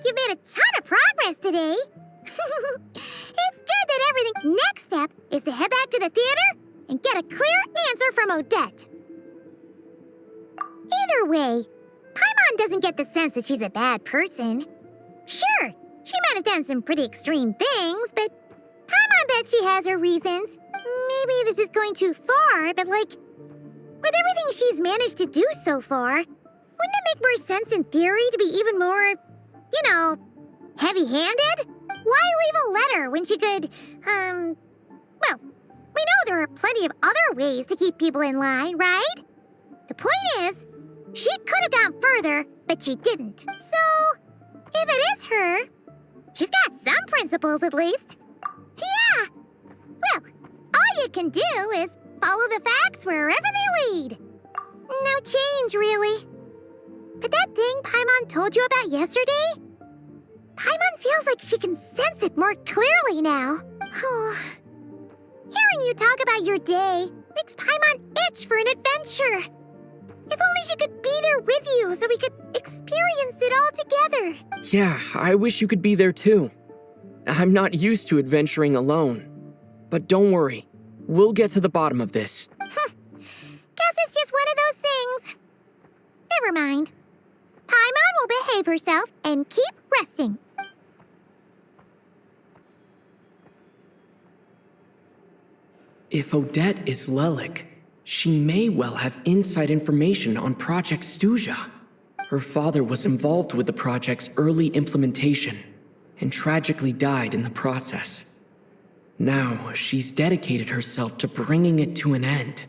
You've made a ton of progress today. It's good that everything... Next step is to head back to the theater and get a clear answer from Odette. Either way, Paimon doesn't get the sense that she's a bad person. Sure, she might have done some pretty extreme things, but Paimon bet she has her reasons. Maybe this is going too far, but with everything she's managed to do so far, wouldn't it make more sense in theory to be even more... heavy-handed? Why leave a letter when she could, well, we know there are plenty of other ways to keep people in line, right? The point is, she could have gone further, but she didn't. So, if it is her, she's got some principles at least. Yeah! Well, all you can do is follow the facts wherever they lead. No change, really. But that thing Paimon told you about yesterday? Paimon feels like she can sense it more clearly now. Hearing you talk about your day makes Paimon itch for an adventure. If only she could be there with you so we could experience it all together. Yeah, I wish you could be there too. I'm not used to adventuring alone. But don't worry, we'll get to the bottom of this. Guess it's just one of those things. Never mind. Paimon will behave herself and keep resting. If Odette is Lelik, she may well have inside information on Project Stuja. Her father was involved with the project's early implementation and tragically died in the process. Now, she's dedicated herself to bringing it to an end.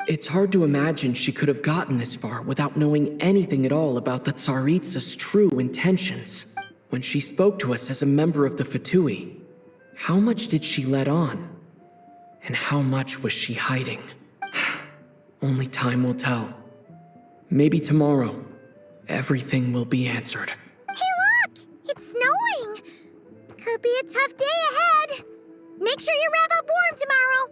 It's hard to imagine she could have gotten this far without knowing anything at all about the Tsaritsa's true intentions. When she spoke to us as a member of the Fatui, how much did she let on? And how much was she hiding? Only time will tell. Maybe tomorrow, everything will be answered. Hey look! It's snowing! Could be a tough day ahead. Make sure you wrap up warm tomorrow.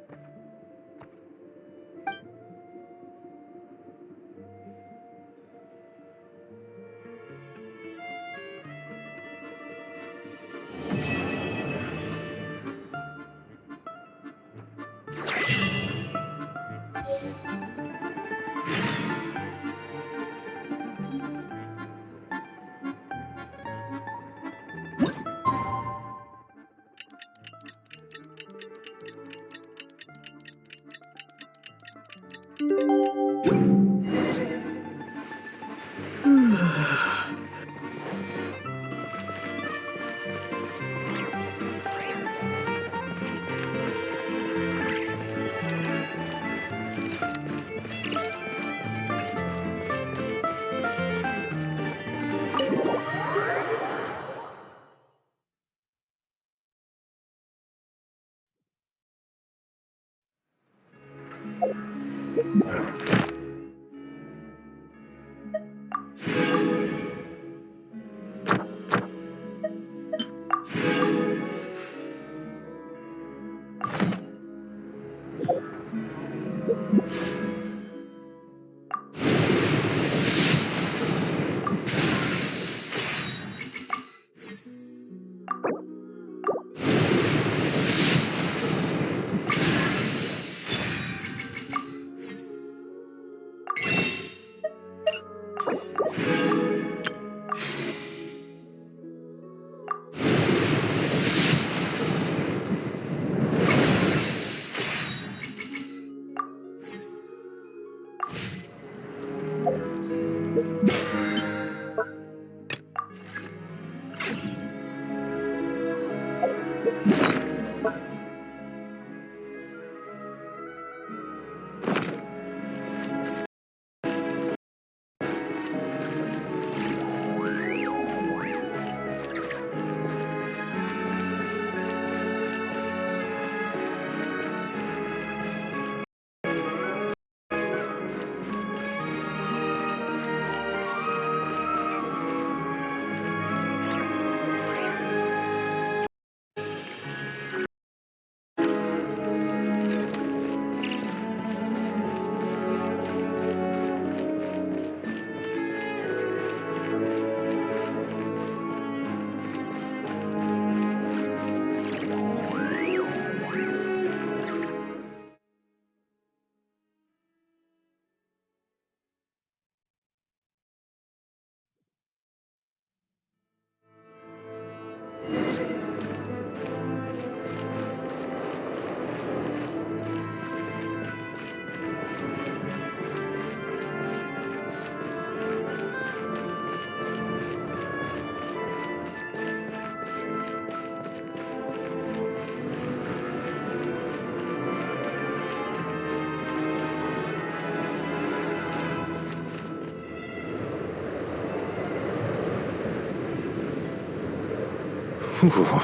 Ooh,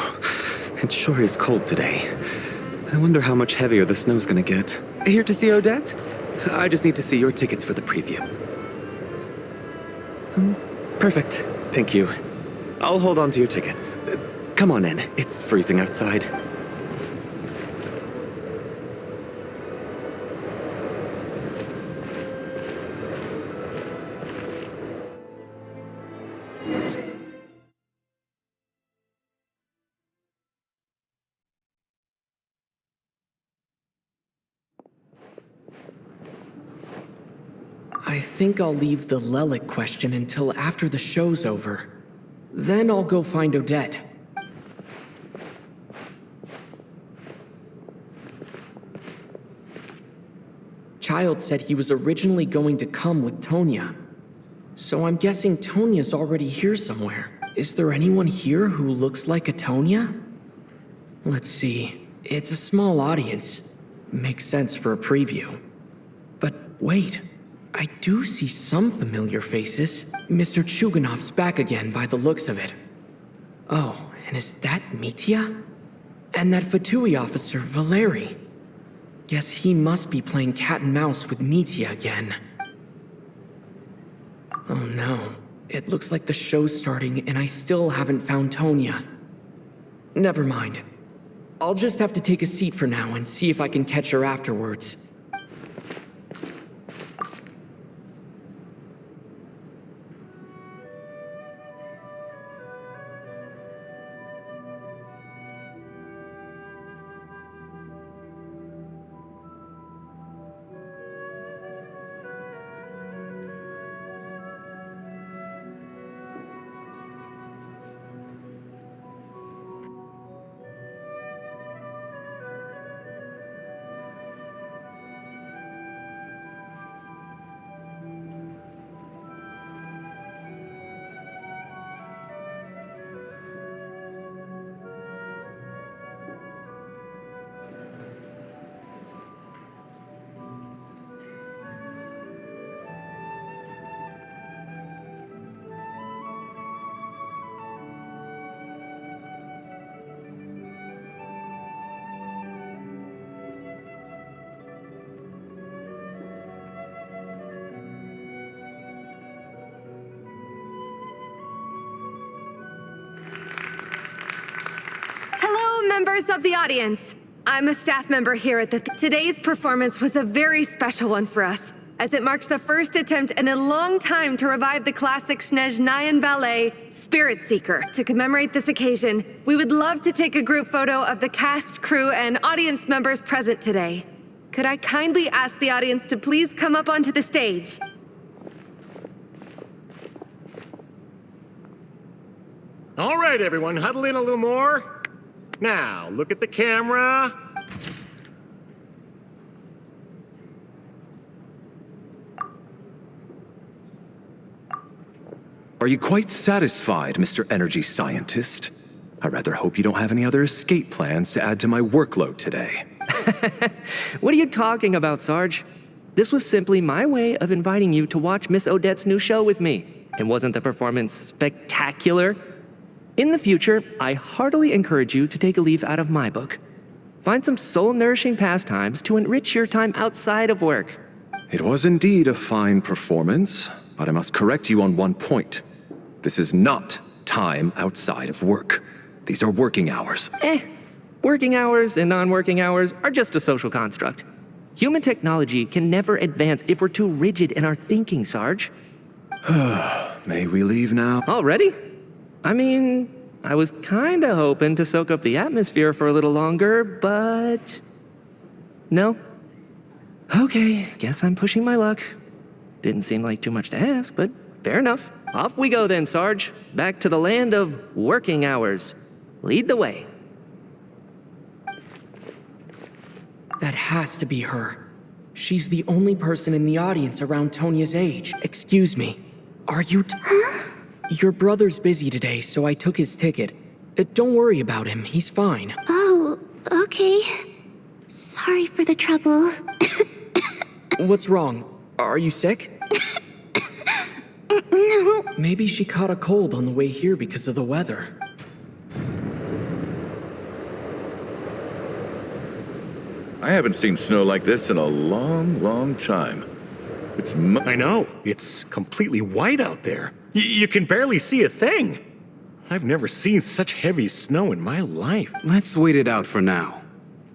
it sure is cold today. I wonder how much heavier the snow's gonna get. Here to see Odette? I just need to see your tickets for the preview. Perfect. Thank you. I'll hold on to your tickets. Come on in. It's freezing outside. I think I'll leave the Lelic question until after the show's over. Then I'll go find Odette. Child said he was originally going to come with Tonya. So I'm guessing Tonya's already here somewhere. Is there anyone here who looks like a Tonya? Let's see. It's a small audience. Makes sense for a preview. But wait. I do see some familiar faces. Mr. Chuganov's back again by the looks of it. Oh, and is that Mitya? And that Fatui officer, Valeri. Guess he must be playing cat and mouse with Mitya again. Oh no. It looks like the show's starting and I still haven't found Tonya. Never mind. I'll just have to take a seat for now and see if I can catch her afterwards. Members of the audience, I'm a staff member here at Today's performance was a very special one for us, as it marks the first attempt in a long time to revive the classic Snezhnayan ballet, Spirit Seeker. To commemorate this occasion, we would love to take a group photo of the cast, crew, and audience members present today. Could I kindly ask the audience to please come up onto the stage? All right, everyone, huddle in a little more. Now, look at the camera. Are you quite satisfied, Mr. Energy Scientist? I rather hope you don't have any other escape plans to add to my workload today. What are you talking about, Sarge? This was simply my way of inviting you to watch Miss Odette's new show with me. And wasn't the performance spectacular? In the future, I heartily encourage you to take a leaf out of my book. Find some soul-nourishing pastimes to enrich your time outside of work. It was indeed a fine performance, but I must correct you on one point. This is not time outside of work. These are working hours. Working hours and non-working hours are just a social construct. Human technology can never advance if we're too rigid in our thinking, Sarge. May we leave now? Already? I mean, I was kinda hoping to soak up the atmosphere for a little longer, but... No? Okay, guess I'm pushing my luck. Didn't seem like too much to ask, but fair enough. Off we go then, Sarge. Back to the land of working hours. Lead the way. That has to be her. She's the only person in the audience around Tonya's age. Excuse me. Are you Your brother's busy today, so I took his ticket. Don't worry about him, he's fine. Oh, okay. Sorry for the trouble. What's wrong? Are you sick? No. Maybe she caught a cold on the way here because of the weather. I haven't seen snow like this in a long, long time. I know. It's completely white out there. You can barely see a thing. I've never seen such heavy snow in my life. Let's wait it out for now.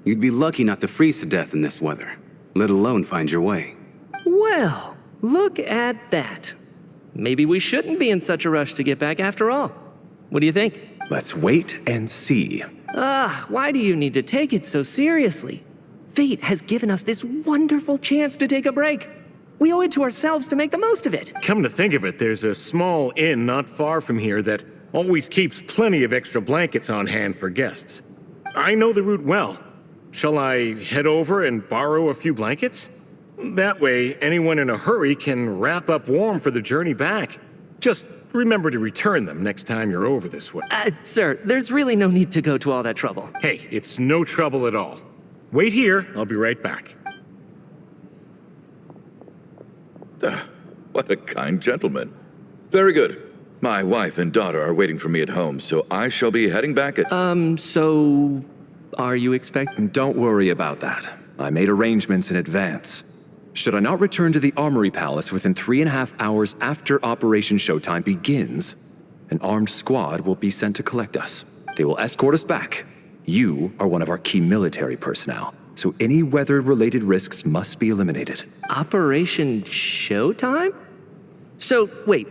You'd be lucky not to freeze to death in this weather, let alone find your way. Well, look at that. Maybe we shouldn't be in such a rush to get back after all. What do you think? Let's wait and see. Why do you need to take it so seriously? Fate has given us this wonderful chance to take a break. We owe it to ourselves to make the most of it. Come to think of it, there's a small inn not far from here that always keeps plenty of extra blankets on hand for guests. I know the route well. Shall I head over and borrow a few blankets? That way, anyone in a hurry can wrap up warm for the journey back. Just remember to return them next time you're over this way. Sir, there's really no need to go to all that trouble. Hey, it's no trouble at all. Wait here, I'll be right back. What a kind gentleman. Very good. My wife and daughter are waiting for me at home, so I shall be heading back at... So... are you expecting... Don't worry about that. I made arrangements in advance. Should I not return to the Armory Palace within 3.5 hours after Operation Showtime begins, an armed squad will be sent to collect us. They will escort us back. You are one of our key military personnel, so any weather-related risks must be eliminated. Operation Showtime? So, wait.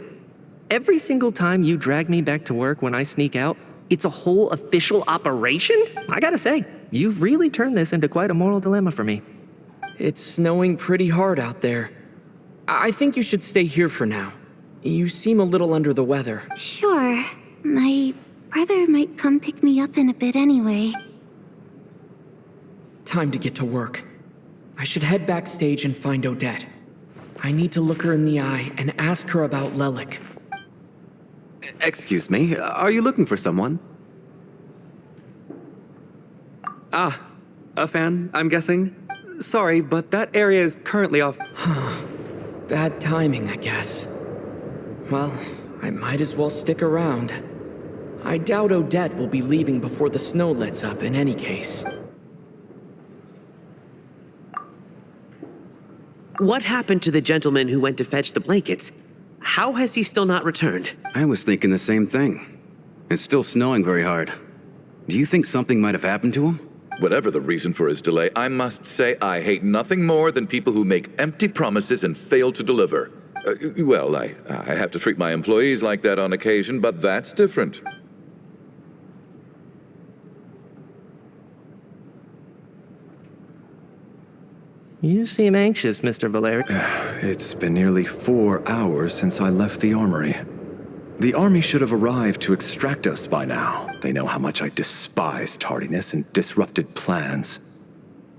Every single time you drag me back to work when I sneak out, it's a whole official operation? I gotta say, you've really turned this into quite a moral dilemma for me. It's snowing pretty hard out there. I think you should stay here for now. You seem a little under the weather. Sure. My brother might come pick me up in a bit anyway. Time to get to work. I should head backstage and find Odette. I need to look her in the eye and ask her about Lelik. Excuse me, are you looking for someone? A fan, I'm guessing? Sorry, but that area is currently off. Bad timing, I guess. Well, I might as well stick around. I doubt Odette will be leaving before the snow lets up in any case. What happened to the gentleman who went to fetch the blankets? How has he still not returned? I was thinking the same thing. It's still snowing very hard. Do you think something might have happened to him? Whatever the reason for his delay, I must say I hate nothing more than people who make empty promises and fail to deliver. Well, I have to treat my employees like that on occasion, but that's different. You seem anxious, Mr. Valeri. It's been nearly 4 hours since I left the armory. The army should have arrived to extract us by now. They know how much I despise tardiness and disrupted plans.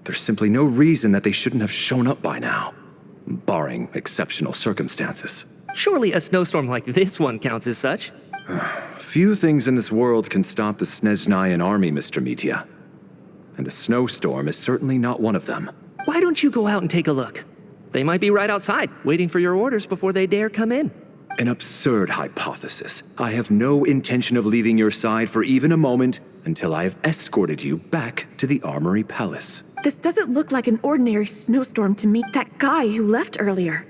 There's simply no reason that they shouldn't have shown up by now, barring exceptional circumstances. Surely a snowstorm like this one counts as such. Few things in this world can stop the Snezhnayan army, Mr. Mitya. And a snowstorm is certainly not one of them. Why don't you go out and take a look? They might be right outside, waiting for your orders before they dare come in. An absurd hypothesis. I have no intention of leaving your side for even a moment until I have escorted you back to the Armory Palace. This doesn't look like an ordinary snowstorm to me. That guy who left earlier.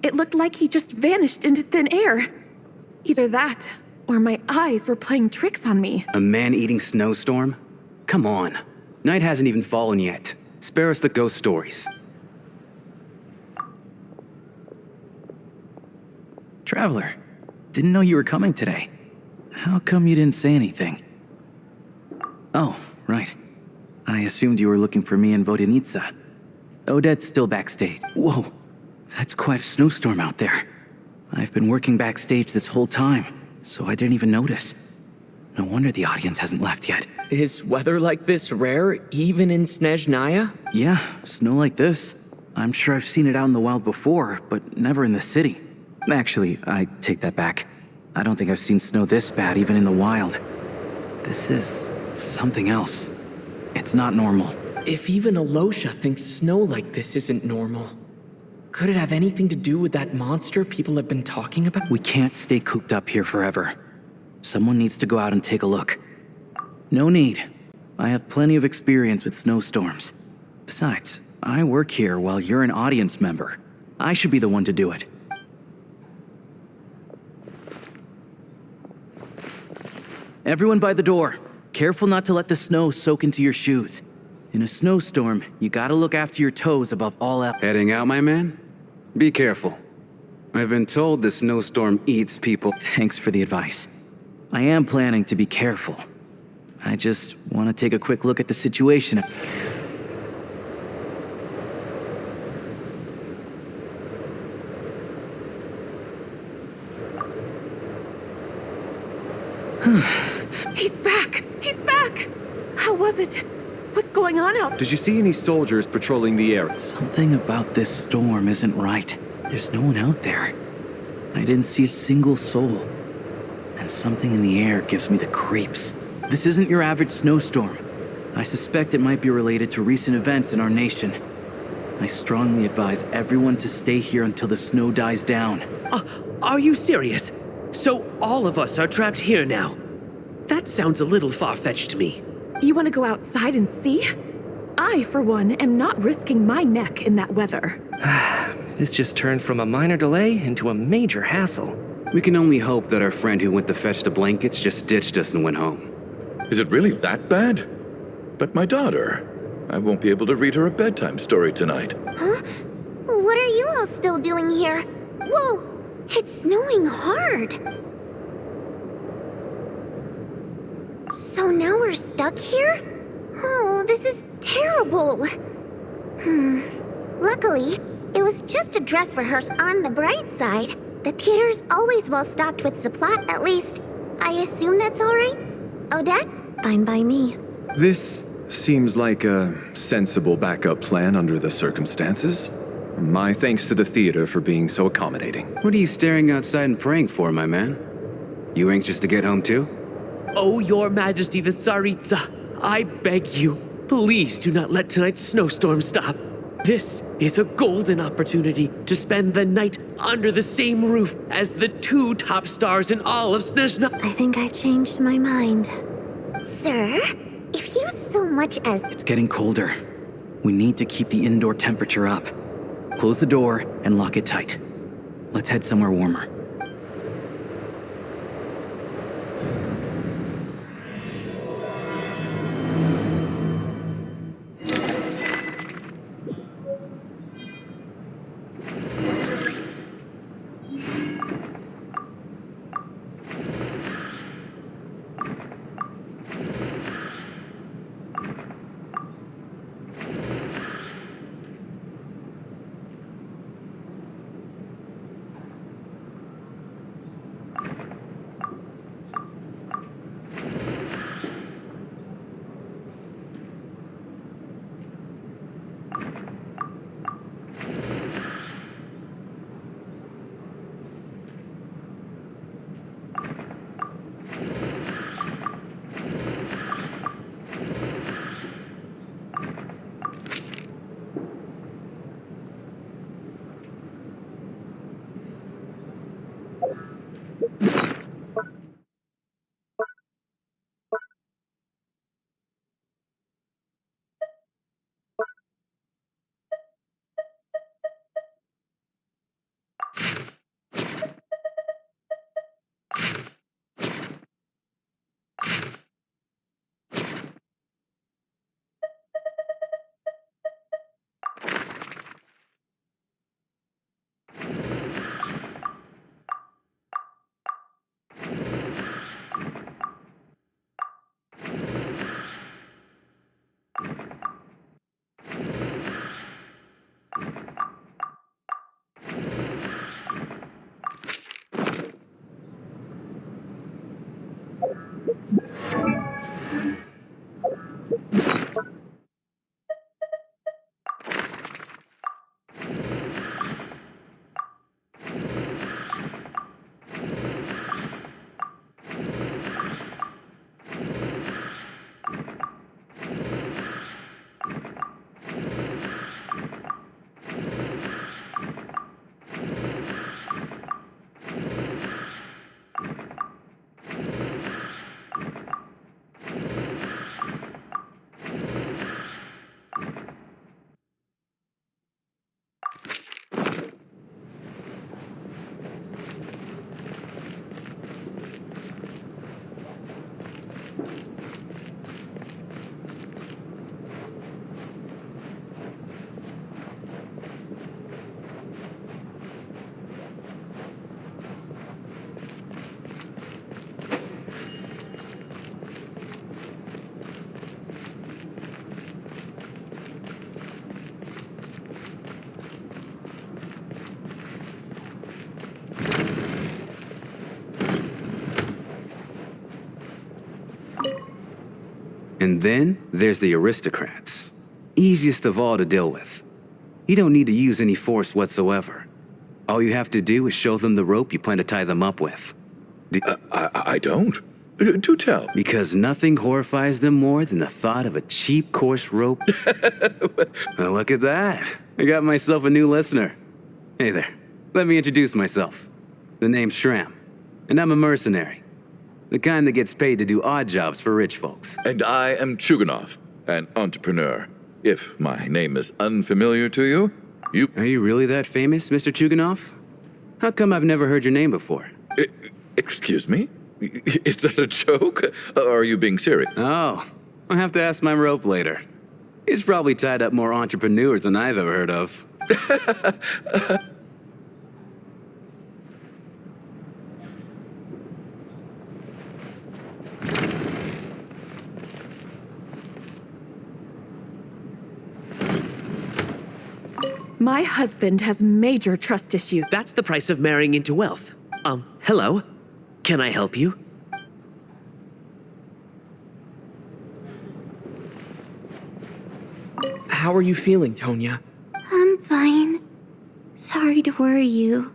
It looked like he just vanished into thin air. Either that, or my eyes were playing tricks on me. A man-eating snowstorm? Come on. Night hasn't even fallen yet. Spare us the ghost stories. Traveler, didn't know you were coming today. How come you didn't say anything? Oh, right. I assumed you were looking for me in Vodenitsa. Odette's still backstage. Whoa, that's quite a snowstorm out there. I've been working backstage this whole time, so I didn't even notice. No wonder the audience hasn't left yet. Is weather like this rare, even in Snezhnaya? Yeah, snow like this. I'm sure I've seen it out in the wild before, but never in the city. Actually, I take that back. I don't think I've seen snow this bad even in the wild. This is something else. It's not normal. If even Alosha thinks snow like this isn't normal, could it have anything to do with that monster people have been talking about? We can't stay cooped up here forever. Someone needs to go out and take a look. No need. I have plenty of experience with snowstorms. Besides, I work here while you're an audience member. I should be the one to do it. Everyone by the door. Careful not to let the snow soak into your shoes. In a snowstorm, you gotta look after your toes above all else. Heading out, my man? Be careful. I've been told the snowstorm eats people. Thanks for the advice. I am planning to be careful. I just want to take a quick look at the situation. He's back! He's back! How was it? What's going on out? Did you see any soldiers patrolling the area? Something about this storm isn't right. There's no one out there. I didn't see a single soul. And something in the air gives me the creeps. This isn't your average snowstorm. I suspect it might be related to recent events in our nation. I strongly advise everyone to stay here until the snow dies down. Are you serious? So all of us are trapped here now? That sounds a little far-fetched to me. You want to go outside and see? I, for one, am not risking my neck in that weather. This just turned from a minor delay into a major hassle. We can only hope that our friend who went to fetch the blankets just ditched us and went home. Is it really that bad? But my daughter, I won't be able to read her a bedtime story tonight. Huh? What are you all still doing here? Whoa! It's snowing hard. So now we're stuck here? Oh, this is terrible. Luckily, it was just a dress rehearsal. On the bright side, the theater's always well stocked with supply. At least, I assume that's all right? Odette? Fine by me. This seems like a sensible backup plan under the circumstances. My thanks to the theater for being so accommodating. What are you staring outside and praying for, my man? You anxious to get home too? Oh, Your Majesty the Tsaritsa, I beg you, please do not let tonight's snowstorm stop. This is a golden opportunity to spend the night under the same roof as the two top stars in all of Snezhna. I think I've changed my mind. Sir, if you so much as... It's getting colder. We need to keep the indoor temperature up. Close the door and lock it tight. Let's head somewhere warmer. And then there's the aristocrats. Easiest of all to deal with. You don't need to use any force whatsoever. All you have to do is show them the rope you plan to tie them up with. I don't. Do tell. Because nothing horrifies them more than the thought of a cheap, coarse rope. Well, look at that. I got myself a new listener. Hey there. Let me introduce myself. The name's Shram, and I'm a mercenary. The kind that gets paid to do odd jobs for rich folks. And I am Chuganov, an entrepreneur. If my name is unfamiliar to you, you... Are you really that famous, Mr. Chuganov? How come I've never heard your name before? Excuse me? Is that a joke? Or are you being serious? Oh, I'll have to ask my rope later. He's probably tied up more entrepreneurs than I've ever heard of. My husband has major trust issues. That's the price of marrying into wealth. Hello? Can I help you? How are you feeling, Tonya? I'm fine. Sorry to worry you.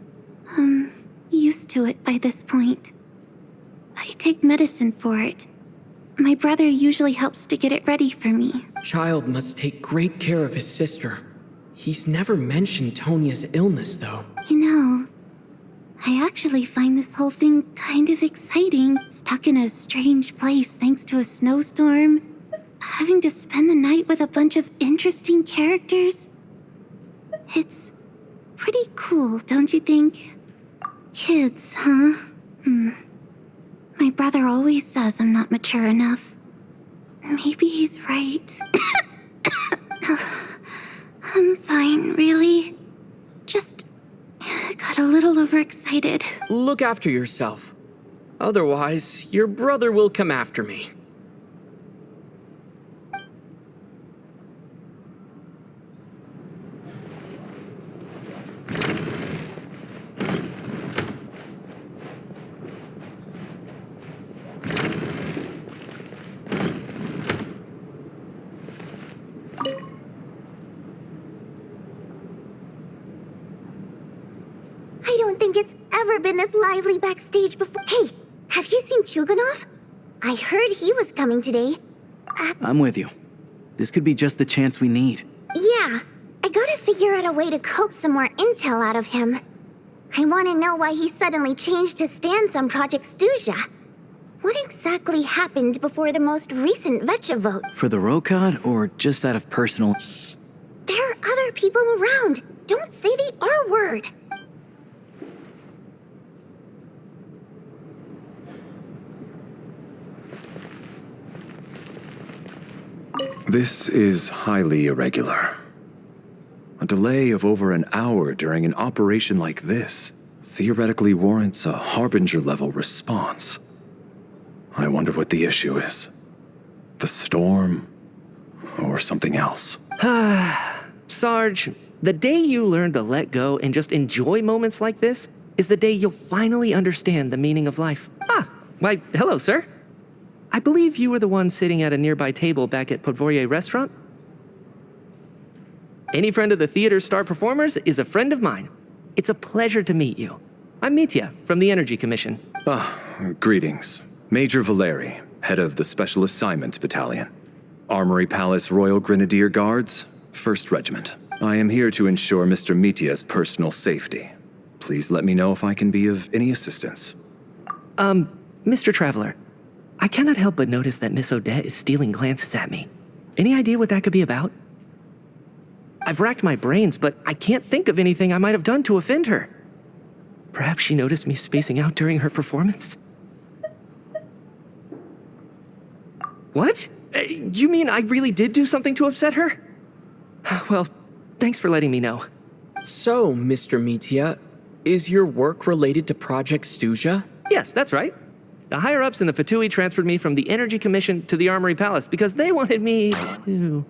I'm used to it by this point. I take medicine for it. My brother usually helps to get it ready for me. Child must take great care of his sister. He's never mentioned Tonya's illness, though. You know, I actually find this whole thing kind of exciting. Stuck in a strange place thanks to a snowstorm. Having to spend the night with a bunch of interesting characters. It's pretty cool, don't you think? Kids, huh? My brother always says I'm not mature enough. Maybe he's right. I'm fine, really. Just got a little overexcited. Look after yourself. Otherwise, your brother will come after me. I don't think it's ever been this lively backstage before. Hey, have you seen Chuganov? I heard he was coming today. I'm with you. This could be just the chance we need. Yeah, I gotta figure out a way to coax some more intel out of him. I want to know why he suddenly changed his stance on Project Stuja. What exactly happened before the most recent Vetcha vote? For the Rokad, or just out of personal... Shh! There are other people around. Don't say the R word. This is highly irregular. A delay of over an hour during an operation like this theoretically warrants a Harbinger-level response. I wonder what the issue is. The storm, or something else. Sarge, the day you learn to let go and just enjoy moments like this is the day you'll finally understand the meaning of life. Why, hello, sir. I believe you were the one sitting at a nearby table back at Podvorye Restaurant. Any friend of the theater's star performers is a friend of mine. It's a pleasure to meet you. I'm Mitya from the Energy Commission. Greetings. Major Valeri, head of the Special Assignments Battalion. Armory Palace Royal Grenadier Guards, 1st Regiment. I am here to ensure Mr. Mitya's personal safety. Please let me know if I can be of any assistance. Mr. Traveler, I cannot help but notice that Miss Odette is stealing glances at me. Any idea what that could be about? I've racked my brains, but I can't think of anything I might have done to offend her. Perhaps she noticed me spacing out during her performance? What? You mean I really did do something to upset her? Well, thanks for letting me know. So, Mr. Mitya, is your work related to Project Stuja? Yes, that's right. The higher-ups in the Fatui transferred me from the Energy Commission to the Armory Palace because they wanted me to...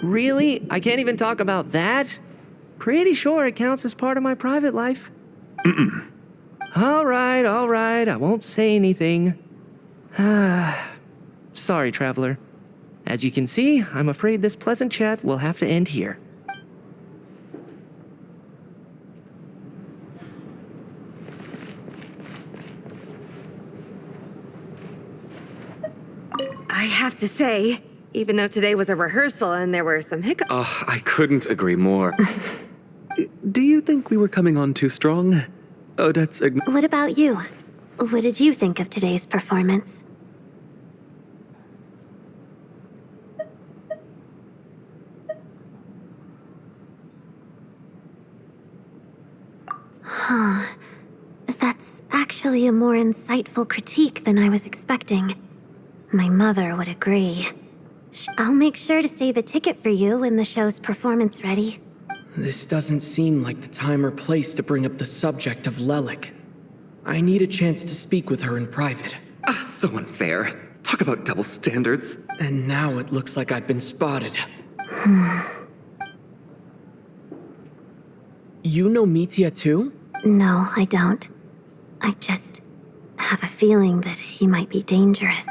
Really? I can't even talk about that? Pretty sure it counts as part of my private life. All right, I won't say anything. Sorry, traveler. As you can see, I'm afraid this pleasant chat will have to end here. I have to say, even though today was a rehearsal and there were some hiccups. I couldn't agree more. Do you think we were coming on too strong? Odette's What about you? What did you think of today's performance? Huh. That's actually a more insightful critique than I was expecting. My mother would agree. I'll make sure to save a ticket for you when the show's performance ready. This doesn't seem like the time or place to bring up the subject of Lelik. I need a chance to speak with her in private. so unfair. Talk about double standards. And now it looks like I've been spotted. You know Mitya too? No, I don't. I just have a feeling that he might be dangerous.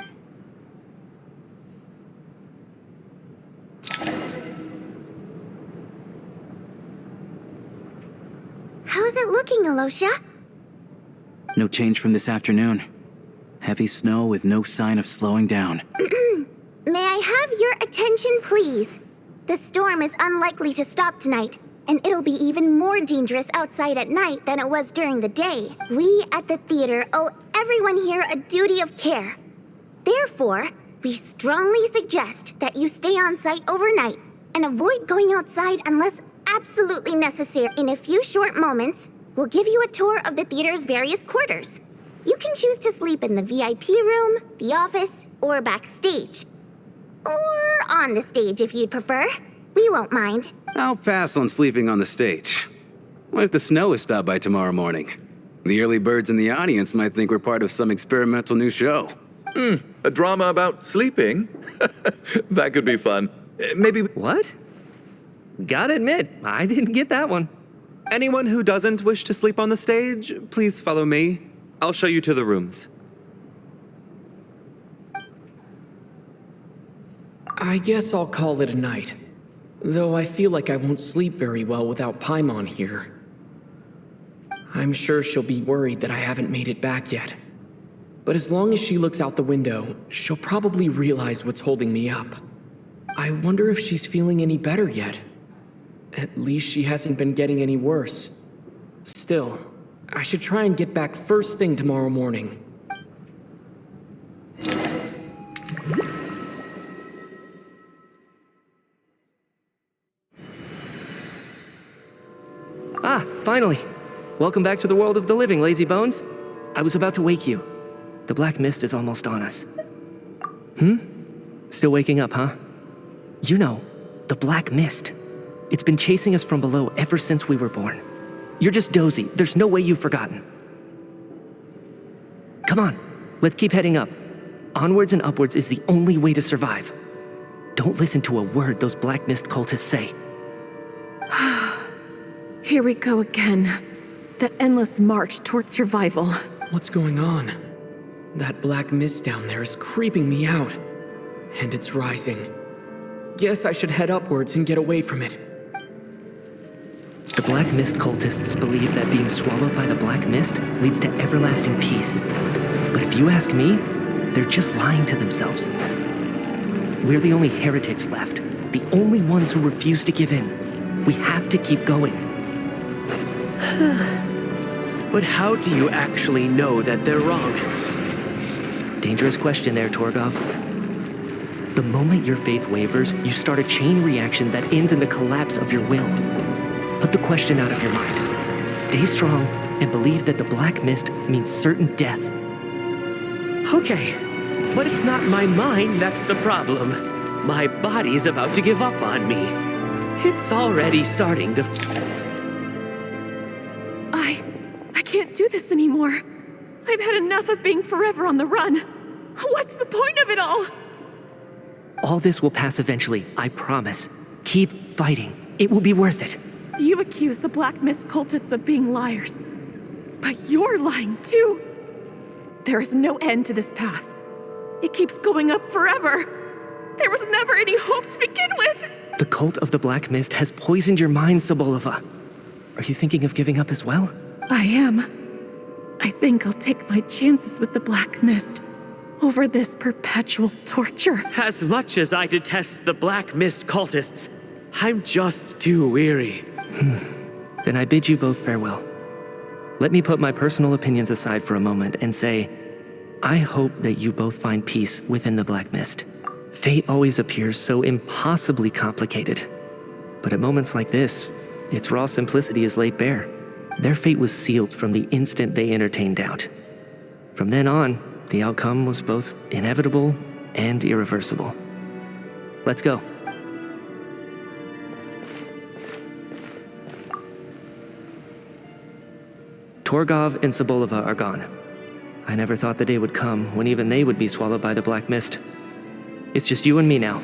How's it looking, Alosha? No change from this afternoon. Heavy snow with no sign of slowing down. May I have your attention, please? The storm is unlikely to stop tonight, and it'll be even more dangerous outside at night than it was during the day. We at the theater owe everyone here a duty of care. Therefore, we strongly suggest that you stay on site overnight and avoid going outside unless absolutely necessary. In a few short moments, we'll give you a tour of the theater's various quarters. You can choose to sleep in the VIP room, the office, or backstage. Or on the stage if you'd prefer. We won't mind. I'll pass on sleeping on the stage. What if the snow is stopped by tomorrow morning? The early birds in the audience might think we're part of some experimental new show. A drama about sleeping? That could be fun. Maybe... What? Gotta admit, I didn't get that one. Anyone who doesn't wish to sleep on the stage, please follow me. I'll show you to the rooms. I guess I'll call it a night. Though I feel like I won't sleep very well without Paimon here. I'm sure she'll be worried that I haven't made it back yet. But as long as she looks out the window, she'll probably realize what's holding me up. I wonder if she's feeling any better yet. At least she hasn't been getting any worse. Still, I should try and get back first thing tomorrow morning. Ah, finally. Welcome back to the world of the living, lazy bones. I was about to wake you. The black mist is almost on us. Still waking up, huh? You know, the black mist. It's been chasing us from below ever since we were born. You're just dozy. There's no way you've forgotten. Come on, let's keep heading up. Onwards and upwards is the only way to survive. Don't listen to a word those black mist cultists say. Here we go again. The endless march toward survival. What's going on? That black mist down there is creeping me out. And it's rising. Guess I should head upwards and get away from it. The Black Mist cultists believe that being swallowed by the Black Mist leads to everlasting peace. But if you ask me, they're just lying to themselves. We're the only heretics left, the only ones who refuse to give in. We have to keep going. But how do you actually know that they're wrong? Dangerous question there, Torgov. The moment your faith wavers, you start a chain reaction that ends in the collapse of your will. Put the question out of your mind. Stay strong and believe that the Black Mist means certain death. Okay, but it's not my mind that's the problem. My body's about to give up on me. It's already starting to... I can't do this anymore. I've had enough of being forever on the run. What's the point of it all? All this will pass eventually, I promise. Keep fighting. It will be worth it. You accuse the Black Mist cultists of being liars. But you're lying too. There is no end to this path. It keeps going up forever. There was never any hope to begin with. The cult of the Black Mist has poisoned your mind, Sobolova. Are you thinking of giving up as well? I am. I think I'll take my chances with the Black Mist over this perpetual torture. As much as I detest the Black Mist cultists, I'm just too weary. Then I bid you both farewell. Let me put my personal opinions aside for a moment and say, I hope that you both find peace within the Black Mist. Fate always appears so impossibly complicated. But at moments like this, its raw simplicity is laid bare. Their fate was sealed from the instant they entertained doubt. From then on, the outcome was both inevitable and irreversible. Let's go. Torgov and Sobolova are gone. I never thought the day would come when even they would be swallowed by the Black Mist. It's just you and me now.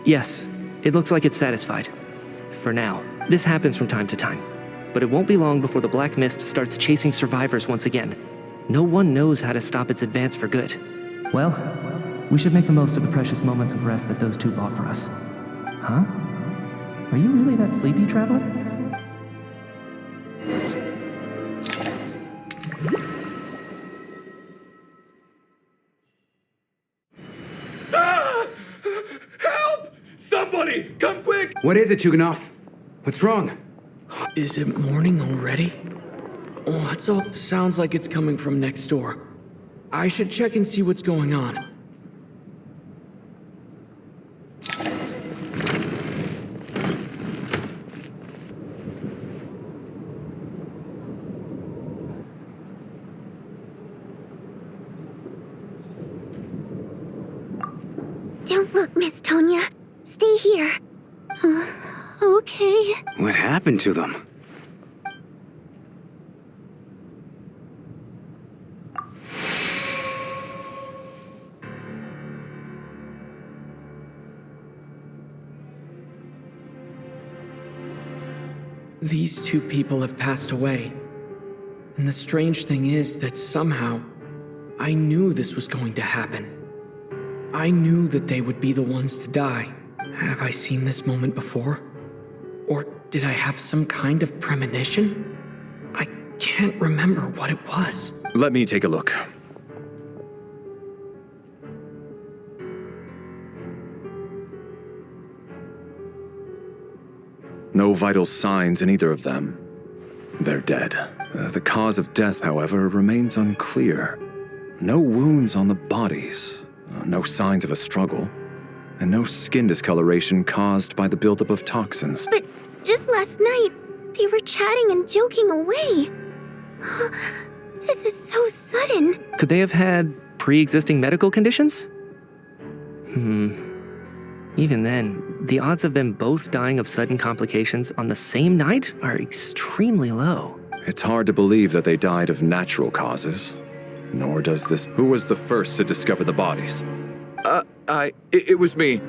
Yes, it looks like it's satisfied. For now. This happens from time to time. But it won't be long before the Black Mist starts chasing survivors once again. No one knows how to stop its advance for good. Well, we should make the most of the precious moments of rest that those two bought for us. Huh? Are you really that sleepy, Traveler? Help! Somebody, come quick! What is it, Chuganov? What's wrong? Is it morning already? Oh, it's all sounds like it's coming from next door. I should check and see what's going on. Don't look, Miss Tonya. Stay here. Okay. What happened to them? These two people have passed away. And the strange thing is that somehow, I knew this was going to happen. I knew that they would be the ones to die. Have I seen this moment before? Or did I have some kind of premonition? I can't remember what it was. Let me take a look. No vital signs in either of them. They're dead. The cause of death, however, remains unclear. No wounds on the bodies, no signs of a struggle, and no skin discoloration caused by the buildup of toxins. But just last night, they were chatting and joking away. This is so sudden. Could they have had pre-existing medical conditions? Even then, the odds of them both dying of sudden complications on the same night are extremely low. It's hard to believe that they died of natural causes. Nor does this... Who was the first to discover the bodies? It was me.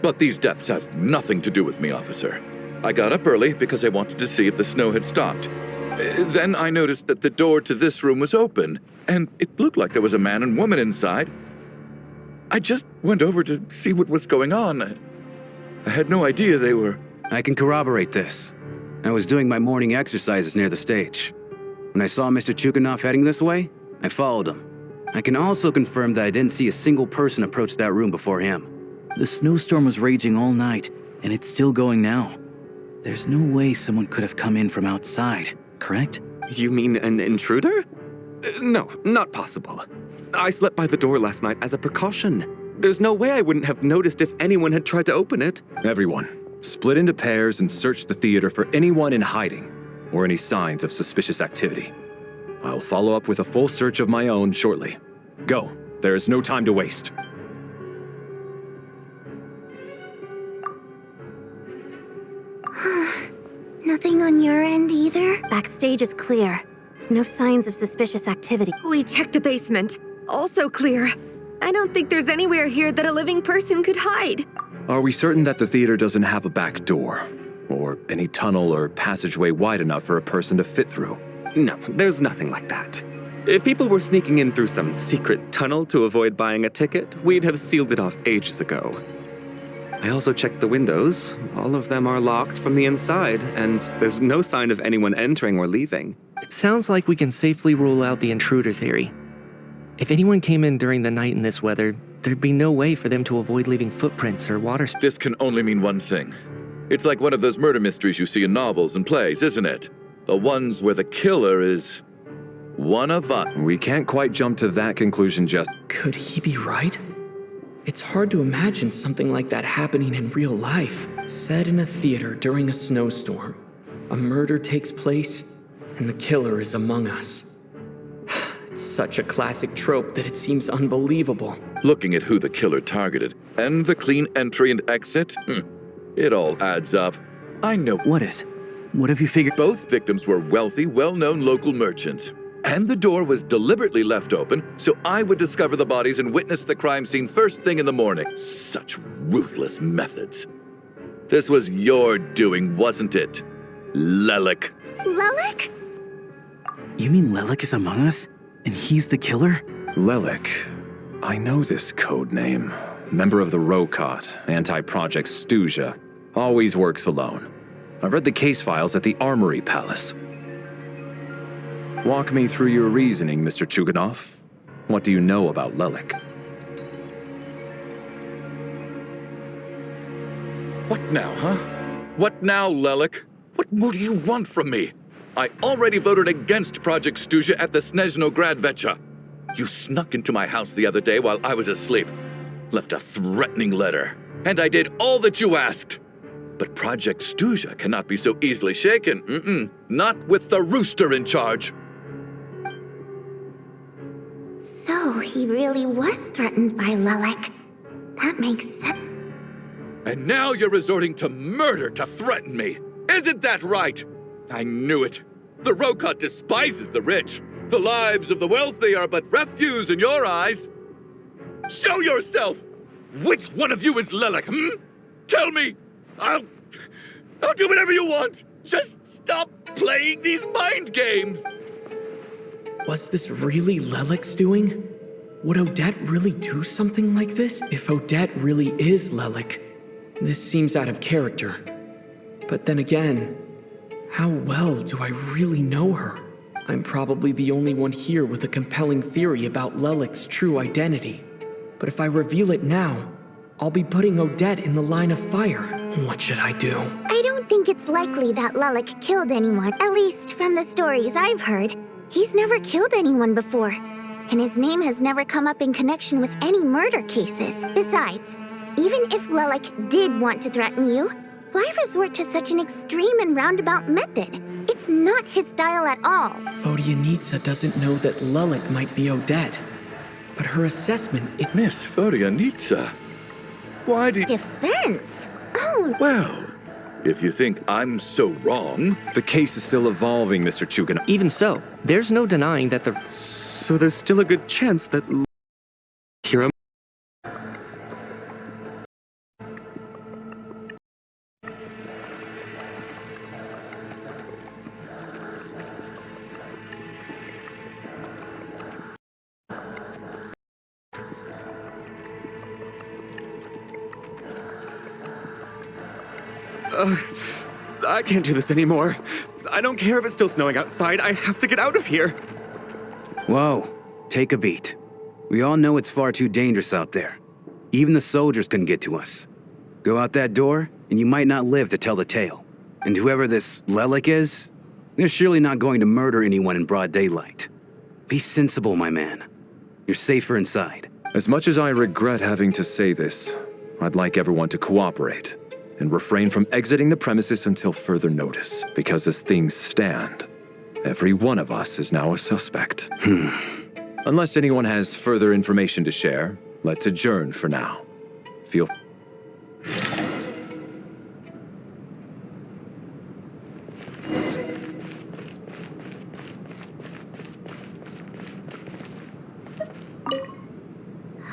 But these deaths have nothing to do with me, officer. I got up early because I wanted to see if the snow had stopped. Then I noticed that the door to this room was open, and it looked like there was a man and woman inside. I just went over to see what was going on. I had no idea they were... I can corroborate this. I was doing my morning exercises near the stage. When I saw Mr. Chuganov heading this way, I followed him. I can also confirm that I didn't see a single person approach that room before him. The snowstorm was raging all night, and it's still going now. There's no way someone could have come in from outside, correct? You mean an intruder? No, not possible. I slept by the door last night as a precaution. There's no way I wouldn't have noticed if anyone had tried to open it. Everyone, split into pairs and search the theater for anyone in hiding or any signs of suspicious activity. I'll follow up with a full search of my own shortly. Go. There is no time to waste. Nothing on your end either? Backstage is clear. No signs of suspicious activity. We checked the basement. Also clear. I don't think there's anywhere here that a living person could hide. Are we certain that the theater doesn't have a back door? Or any tunnel or passageway wide enough for a person to fit through? No, there's nothing like that. If people were sneaking in through some secret tunnel to avoid buying a ticket, we'd have sealed it off ages ago. I also checked the windows. All of them are locked from the inside, and there's no sign of anyone entering or leaving. It sounds like we can safely rule out the intruder theory. If anyone came in during the night in this weather, there'd be no way for them to avoid leaving footprints or water. This can only mean one thing. It's like one of those murder mysteries you see in novels and plays, isn't it? The ones where the killer is one of us. We can't quite jump to that conclusion just... Could he be right? It's hard to imagine something like that happening in real life. Set in a theater during a snowstorm. A murder takes place, and the killer is among us. It's such a classic trope that it seems unbelievable. Looking at who the killer targeted, and the clean entry and exit, it all adds up. I know. What is? What have you figured? Both victims were wealthy, well-known local merchants. And the door was deliberately left open so I would discover the bodies and witness the crime scene first thing in the morning. Such ruthless methods. This was your doing, wasn't it, Lelik? Lelik? You mean Lelik is among us? And he's the killer? Lelik. I know this code name. Member of the Rokot, anti-Project Stuja. Always works alone. I've read the case files at the Armory Palace. Walk me through your reasoning, Mr. Chuganov. What do you know about Lelik? What now, huh? What now, Lelik? What more do you want from me? I already voted against Project Stuja at the Snezhno Gradvecha. You snuck into my house the other day while I was asleep. Left a threatening letter. And I did all that you asked. But Project Stuja cannot be so easily shaken. Not with the rooster in charge. So he really was threatened by Lelik. That makes sense. And now you're resorting to murder to threaten me. Isn't that right? I knew it. The Rokot despises the rich. The lives of the wealthy are but refuse in your eyes. Show yourself! Which one of you is Lelik, Tell me! I'll do whatever you want! Just stop playing these mind games! Was this really Lelik's doing? Would Odette really do something like this? If Odette really is Lelik, this seems out of character. But then again, how well do I really know her? I'm probably the only one here with a compelling theory about Lelik's true identity. But if I reveal it now, I'll be putting Odette in the line of fire. What should I do? I don't think it's likely that Lelik killed anyone, at least from the stories I've heard. He's never killed anyone before, and his name has never come up in connection with any murder cases. Besides, even if Lelik did want to threaten you, why resort to such an extreme and roundabout method? It's not his style at all. Vodyanitsa doesn't know that Lelik might be Odette, but her assessment, Miss Vodyanitsa, why do you... Defense? Oh... Well, if you think I'm so wrong... The case is still evolving, Mr. Chuganov. Even so, there's no denying that the... So there's still a good chance that... Here am... I can't do this anymore. I don't care if it's still snowing outside. I have to get out of here. Whoa, take a beat. We all know it's far too dangerous out there. Even the soldiers couldn't get to us. Go out that door, and you might not live to tell the tale. And whoever this Lelik is, they're surely not going to murder anyone in broad daylight. Be sensible, my man. You're safer inside. As much as I regret having to say this, I'd like everyone to cooperate and refrain from exiting the premises until further notice. Because as things stand, every one of us is now a suspect. Unless anyone has further information to share, let's adjourn for now. Feel...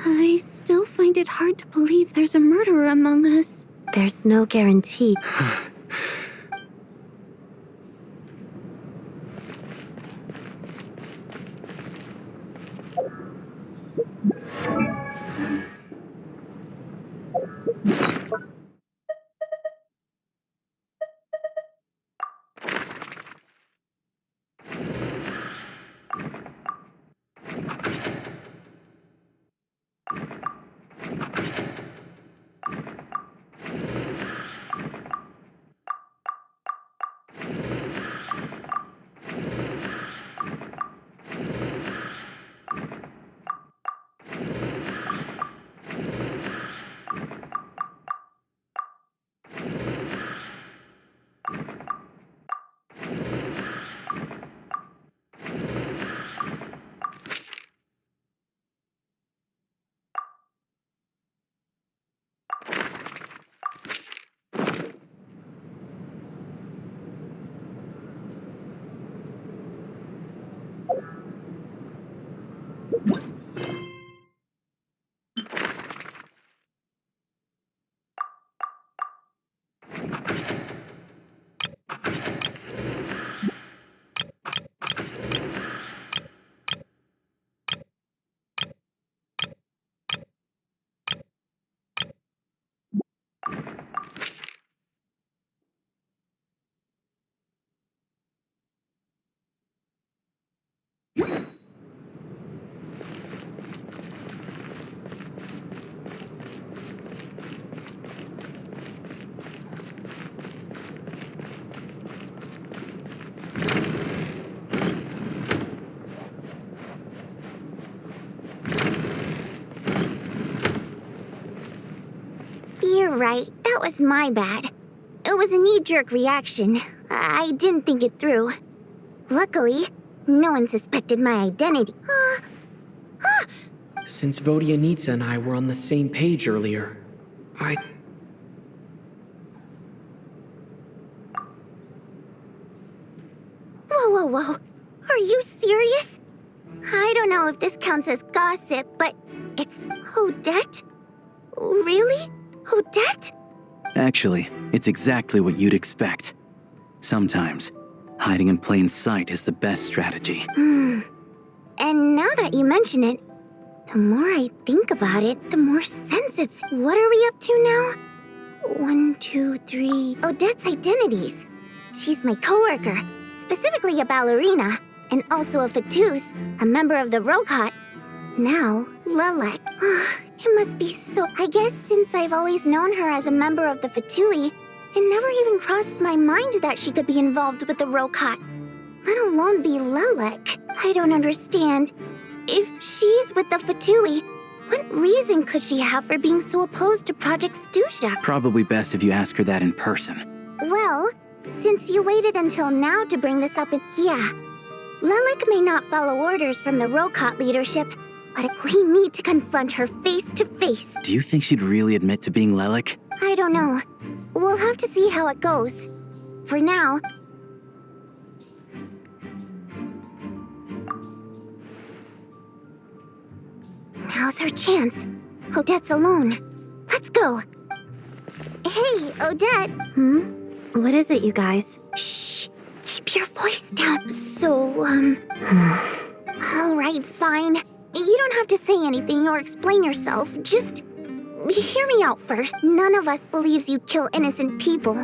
I still find it hard to believe there's a murderer among us. There's no guarantee. You're right. That was my bad. It was a knee-jerk reaction. I didn't think it through. Luckily, no one suspected my identity. Since Vodyanitsa and I were on the same page earlier, Whoa. Are you serious? I don't know if this counts as gossip, but it's Odette? Really? Odette? Actually, it's exactly what you'd expect. Sometimes, hiding in plain sight is the best strategy. And now that you mention it, the more I think about it, the more sense it's... What are we up to now? 1, 2, 3... Odette's identities. She's my coworker, specifically a ballerina, and also a fatuse, a member of the Rokot. Now, Lelek. It must be so... I guess since I've always known her as a member of the Fatui, it never even crossed my mind that she could be involved with the Rokot, let alone be Lelek. I don't understand. If she's with the Fatui, what reason could she have for being so opposed to Project Stuja? Probably best if you ask her that in person. Well, since you waited until now to bring this up, yeah. Lelek may not follow orders from the Rokot leadership, but we need to confront her face to face. Do you think she'd really admit to being Lelek? I don't know. We'll have to see how it goes. For now... Now's her chance. Odette's alone. Let's go. Hey, Odette. What is it, you guys? Shh. Keep your voice down. So, all right, fine. You don't have to say anything or explain yourself. Just hear me out first. None of us believes you'd kill innocent people.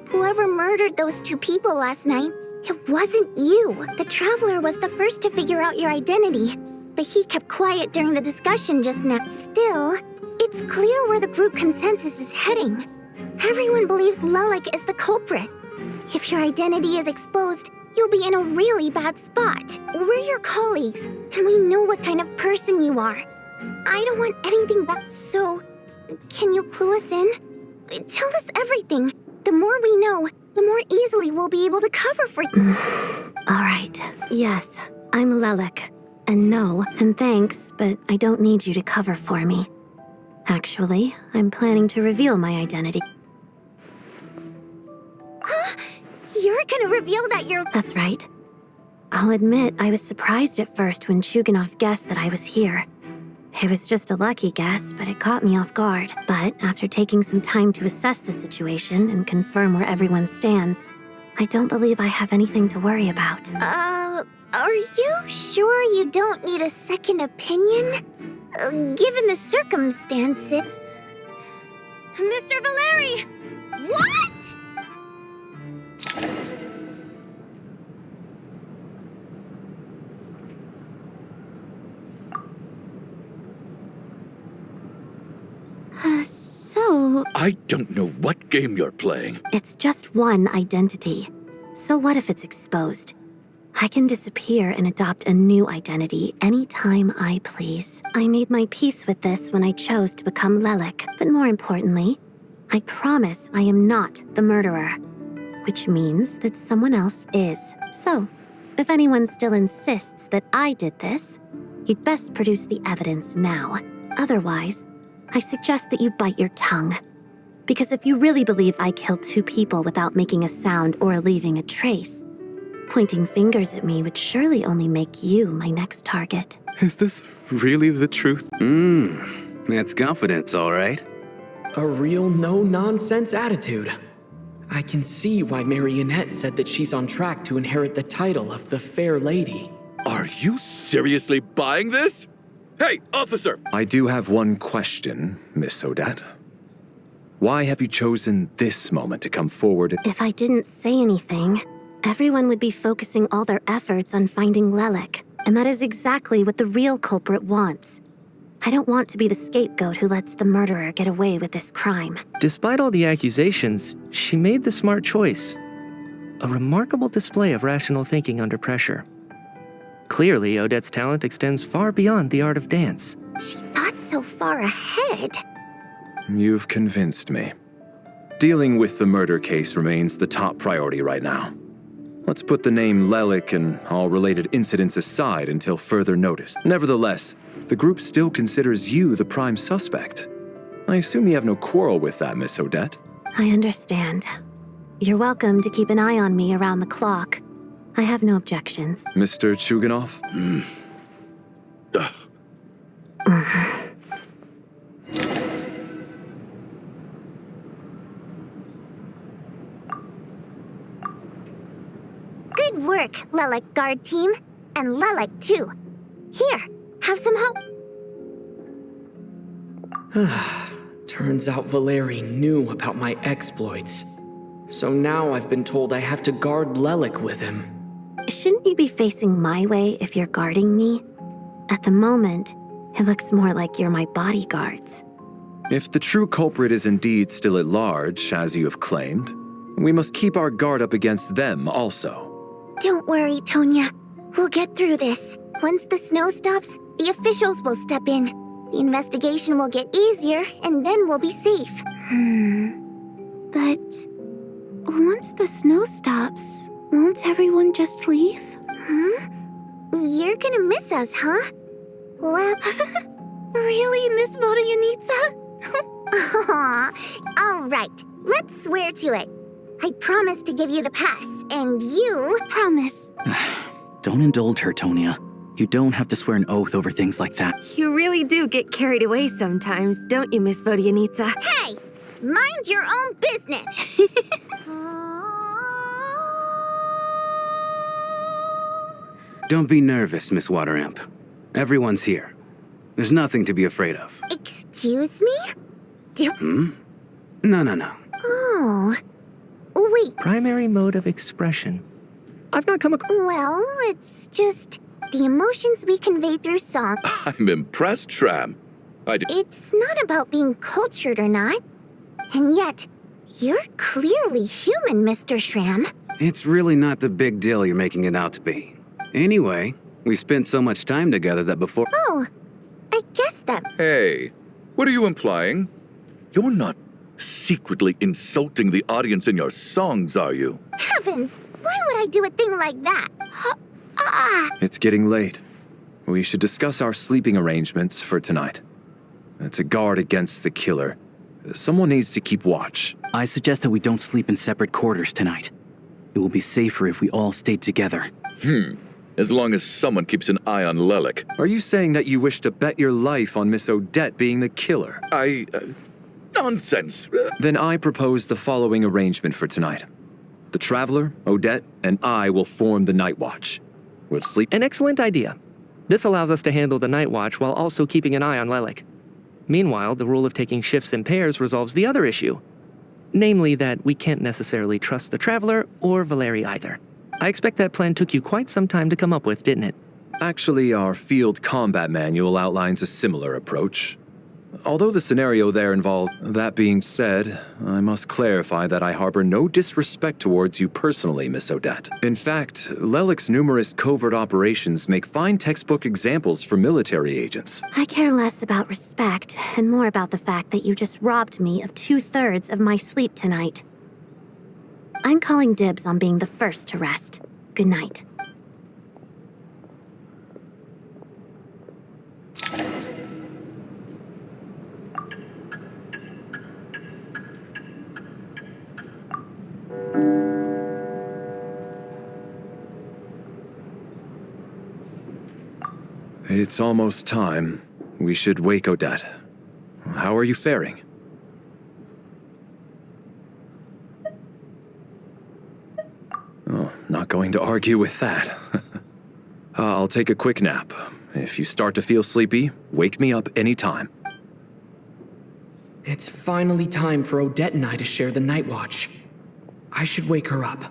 Whoever murdered those 2 people last night, it wasn't you. The Traveler was the first to figure out your identity, but he kept quiet during the discussion just now. Still, it's clear where the group consensus is heading. Everyone believes Lelek is the culprit. If your identity is exposed, you'll be in a really bad spot. We're your colleagues, and we know what kind of person you are. I don't want anything bad, so can you clue us in? Tell us everything. The more we know, the more easily we'll be able to cover for you. All right. Yes, I'm Lelek. And no, and thanks, but I don't need you to cover for me. Actually, I'm planning to reveal my identity. Huh? You're gonna reveal that you're... That's right. I'll admit I was surprised at first when Chuganov guessed that I was here. It was just a lucky guess, but it caught me off guard. But after taking some time to assess the situation and confirm where everyone stands, I don't believe I have anything to worry about. Are you sure you don't need a second opinion? Given the circumstances... Mr. Valeri! What? So... I don't know what game you're playing. It's just one identity. So what if it's exposed? I can disappear and adopt a new identity anytime I please. I made my peace with this when I chose to become Lelik. But more importantly, I promise I am not the murderer. Which means that someone else is. So, if anyone still insists that I did this, you'd best produce the evidence now. Otherwise, I suggest that you bite your tongue. Because if you really believe I killed 2 people without making a sound or leaving a trace, pointing fingers at me would surely only make you my next target. Is this really the truth? That's confidence, all right. A real no-nonsense attitude. I can see why Marionette said that she's on track to inherit the title of the Fair Lady. Are you seriously buying this? Hey, officer! I do have one question, Miss Odette. Why have you chosen this moment to come forward? If I didn't say anything, everyone would be focusing all their efforts on finding Lelik, and that is exactly what the real culprit wants. I don't want to be the scapegoat who lets the murderer get away with this crime. Despite all the accusations, she made the smart choice. A remarkable display of rational thinking under pressure. Clearly, Odette's talent extends far beyond the art of dance. She thought so far ahead. You've convinced me. Dealing with the murder case remains the top priority right now. Let's put the name Lelik and all related incidents aside until further notice. Nevertheless, the group still considers you the prime suspect. I assume you have no quarrel with that, Miss Odette? I understand. You're welcome to keep an eye on me around the clock. I have no objections. Mr. Chuganov? Good work, Lelik Guard Team. And Lelik, too. Here, have some hope. Turns out Valeri knew about my exploits. So now I've been told I have to guard Lelik with him. Shouldn't you be facing my way if you're guarding me? At the moment, it looks more like you're my bodyguards. If the true culprit is indeed still at large, as you have claimed, we must keep our guard up against them also. Don't worry, Tonya. We'll get through this. Once the snow stops, the officials will step in. The investigation will get easier, and then we'll be safe. But once the snow stops, won't everyone just leave? You're gonna miss us, huh? Well... Really, Miss Vodyanitsa? Aw, all right. Let's swear to it. I promise to give you the pass, and you... Promise. Don't indulge her, Tonya. You don't have to swear an oath over things like that. You really do get carried away sometimes, don't you, Miss Vodyanitsa? Hey! Mind your own business! Don't be nervous, Miss Wateramp. Everyone's here. There's nothing to be afraid of. Excuse me? No. Oh... Wait, Primary mode of expression. I've not come across... well, it's just... the emotions we convey through song. I'm impressed, Shram. It's not about being cultured or not. And yet, you're clearly human, Mr. Shram. It's really not the big deal you're making it out to be. Anyway, we spent so much time together that before... Oh, I guess that... Hey, what are you implying? You're not secretly insulting the audience in your songs, are you? Heavens, why would I do a thing like that? It's getting late. We should discuss our sleeping arrangements for tonight. To guard against the killer, someone needs to keep watch. I suggest that we don't sleep in separate quarters tonight. It will be safer if we all stay together. As long as someone keeps an eye on Lelik. Are you saying that you wish to bet your life on Miss Odette being the killer? Nonsense. Then I propose the following arrangement for tonight. The Traveler, Odette, and I will form the Night Watch. We'll sleep... An excellent idea. This allows us to handle the night watch while also keeping an eye on Lelik. Meanwhile, the rule of taking shifts in pairs resolves the other issue. Namely that we can't necessarily trust the Traveler or Valeri either. I expect that plan took you quite some time to come up with, didn't it? Actually, our field combat manual outlines a similar approach. Although the scenario there involved, that being said, I must clarify that I harbor no disrespect towards you personally, Miss Odette. In fact, Lelic's numerous covert operations make fine textbook examples for military agents. I care less about respect and more about the fact that you just robbed me of 2/3 of my sleep tonight. I'm calling dibs on being the first to rest. Good night. It's almost time. We should wake Odette. How are you faring? Oh, not going to argue with that. I'll take a quick nap. If you start to feel sleepy, wake me up anytime. It's finally time for Odette and I to share the night watch. I should wake her up.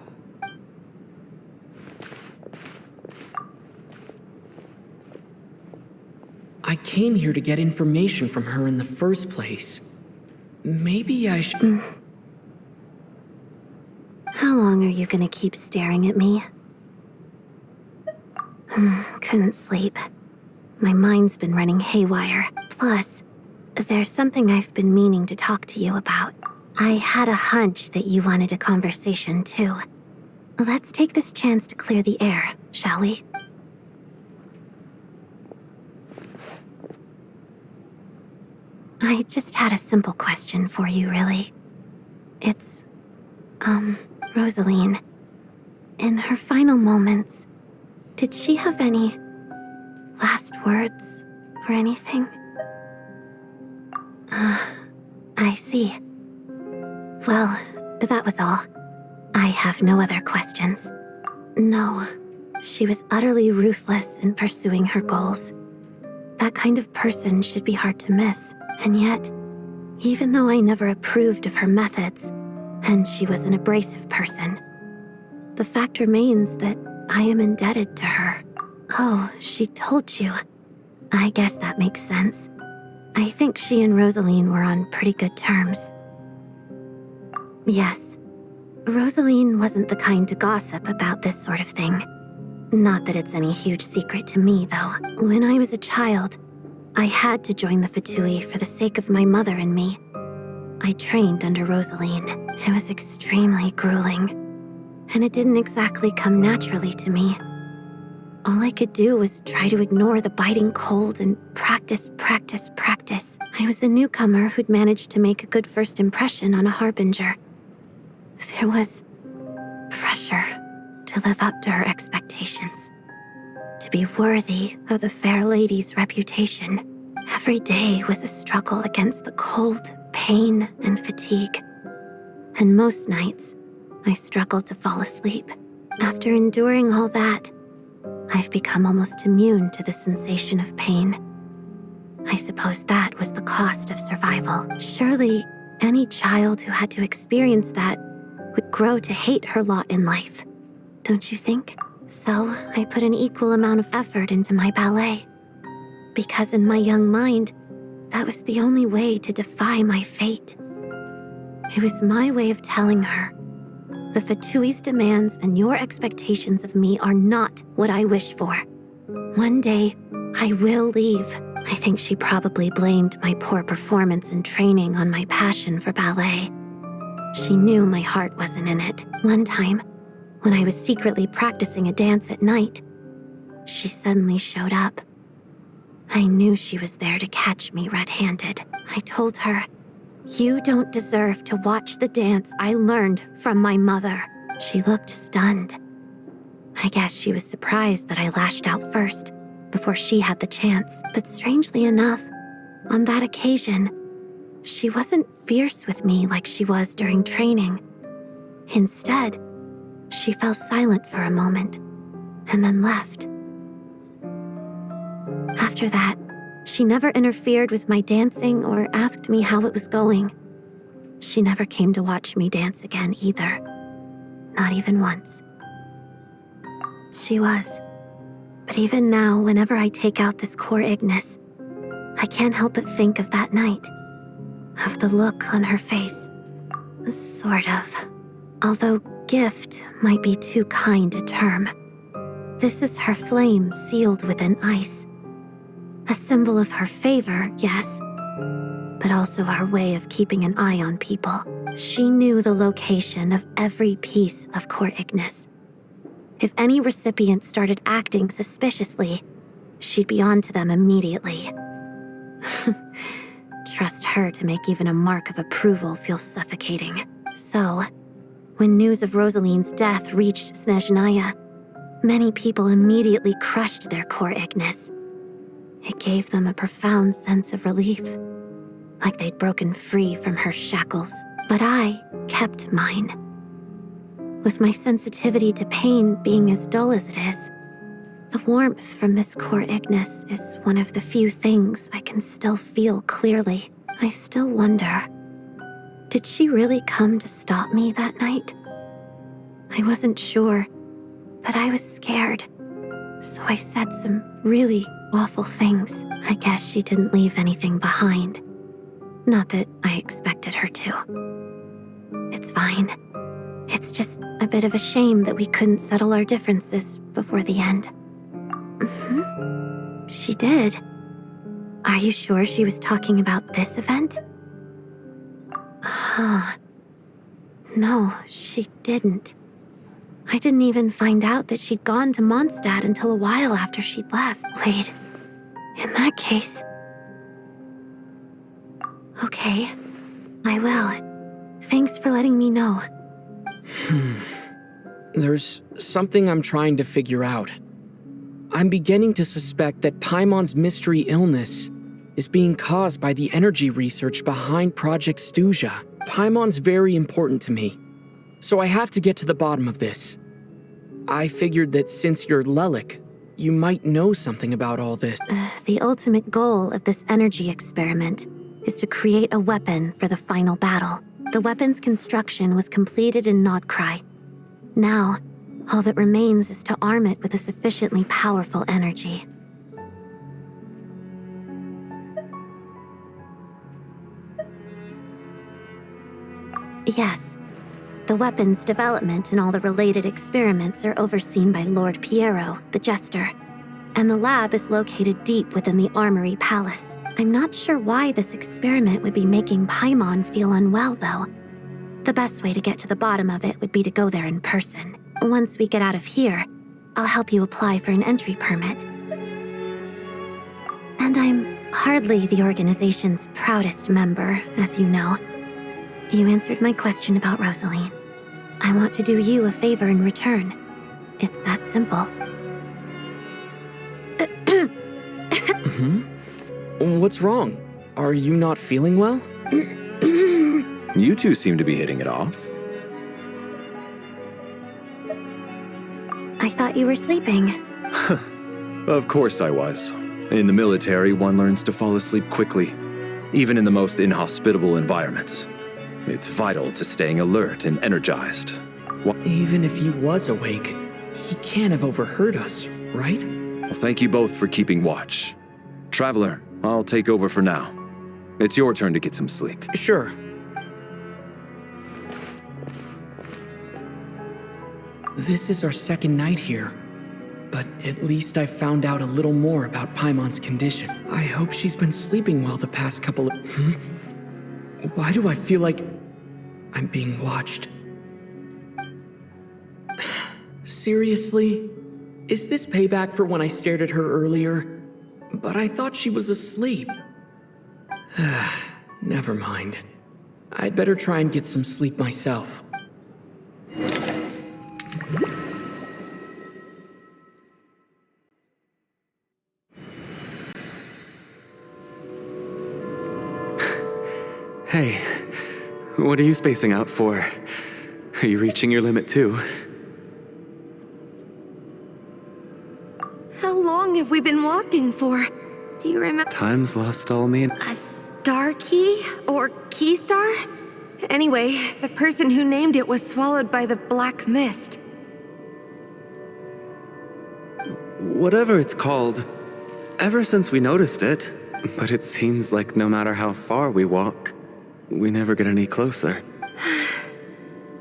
I came here to get information from her in the first place. Maybe I should... How long are you gonna keep staring at me? Couldn't sleep. My mind's been running haywire. Plus, there's something I've been meaning to talk to you about. I had a hunch that you wanted a conversation, too. Let's take this chance to clear the air, shall we? I just had a simple question for you, really. It's, Rosaline. In her final moments, did she have any last words or anything? I see. Well, that was all. I have no other questions. No, she was utterly ruthless in pursuing her goals. That kind of person should be hard to miss. And yet, even though I never approved of her methods, and she was an abrasive person, the fact remains that I am indebted to her. Oh, she told you. I guess that makes sense. I think she and Rosaline were on pretty good terms. Yes, Rosaline wasn't the kind to gossip about this sort of thing. Not that it's any huge secret to me, though. When I was a child, I had to join the Fatui for the sake of my mother and me. I trained under Rosaline. It was extremely grueling, and it didn't exactly come naturally to me. All I could do was try to ignore the biting cold and practice. I was a newcomer who'd managed to make a good first impression on a harbinger. There was pressure to live up to her expectations, to be worthy of the fair lady's reputation. Every day was a struggle against the cold, pain, and fatigue. And most nights, I struggled to fall asleep. After enduring all that, I've become almost immune to the sensation of pain. I suppose that was the cost of survival. Surely, any child who had to experience that would grow to hate her lot in life, don't you think? So, I put an equal amount of effort into my ballet. Because in my young mind, that was the only way to defy my fate. It was my way of telling her, the Fatui's demands and your expectations of me are not what I wish for. One day, I will leave. I think she probably blamed my poor performance in training on my passion for ballet. She knew my heart wasn't in it. One time, when I was secretly practicing a dance at night, she suddenly showed up. I knew she was there to catch me red-handed. I told her, "You don't deserve to watch the dance I learned from my mother." She looked stunned. I guess she was surprised that I lashed out first, before she had the chance. But strangely enough, on that occasion, she wasn't fierce with me like she was during training. Instead, she fell silent for a moment, and then left. After that, She never interfered with my dancing or asked me how it was going. She never came to watch me dance again either. Not even once. She was. But even now, whenever I take out this core Ignis, I can't help but think of that night. Of the look on her face. Sort of. Although gift might be too kind a term. This is her flame sealed within ice. A symbol of her favor, yes, but also our way of keeping an eye on people. She knew the location of every piece of core Ignis. If any recipient started acting suspiciously, she'd be on to them immediately. Trust her to make even a mark of approval feel suffocating. So, when news of Rosaline's death reached Snezhnaya, many people immediately crushed their core Ignis. It gave them a profound sense of relief, like they'd broken free from her shackles. But I kept mine. With my sensitivity to pain being as dull as it is, the warmth from this core Ignis is one of the few things I can still feel clearly. I still wonder, did she really come to stop me that night? I wasn't sure, but I was scared, so I said some really awful things. I guess she didn't leave anything behind. Not that I expected her to. It's fine. It's just a bit of a shame that we couldn't settle our differences before the end. She did. Are you sure she was talking about this event? No, she didn't. I didn't even find out that she'd gone to Mondstadt until a while after she'd left. Wait, in that case... Okay, I will. Thanks for letting me know. There's something I'm trying to figure out. I'm beginning to suspect that Paimon's mystery illness is being caused by the energy research behind Project Stuja. Paimon's very important to me, so I have to get to the bottom of this. I figured that since you're Lelik, you might know something about all this. The ultimate goal of this energy experiment is to create a weapon for the final battle. The weapon's construction was completed in Nodkrai. Now, all that remains is to arm it with a sufficiently powerful energy. Yes, the weapon's development and all the related experiments are overseen by Lord Piero, the Jester, and the lab is located deep within the Armory Palace. I'm not sure why this experiment would be making Paimon feel unwell, though. The best way to get to the bottom of it would be to go there in person. Once we get out of here, I'll help you apply for an entry permit. And I'm hardly the organization's proudest member, as you know. You answered my question about Rosaline. I want to do you a favor in return. It's that simple. What's wrong? Are you not feeling well? You two seem to be hitting it off. I thought you were sleeping. Of course I was. In the military, one learns to fall asleep quickly, even in the most inhospitable environments. It's vital to staying alert and energized. Even if he was awake, he can't have overheard us, right? Well, thank you both for keeping watch. Traveler, I'll take over for now. It's your turn to get some sleep. Sure. This is our second night here, but at least I found out a little more about Paimon's condition. I hope she's been sleeping well the past couple of... Why do I feel like I'm being watched? Seriously? Is this payback for when I stared at her earlier? But I thought she was asleep. Never mind. I'd better try and get some sleep myself. Hey, what are you spacing out for? Are you reaching your limit too? How long have we been walking for? Do you remember? Time's lost all mean. A star key? Or key star? Anyway, the person who named it was swallowed by the black mist. Whatever it's called, ever since we noticed it, but it seems like no matter how far we walk, we never get any closer.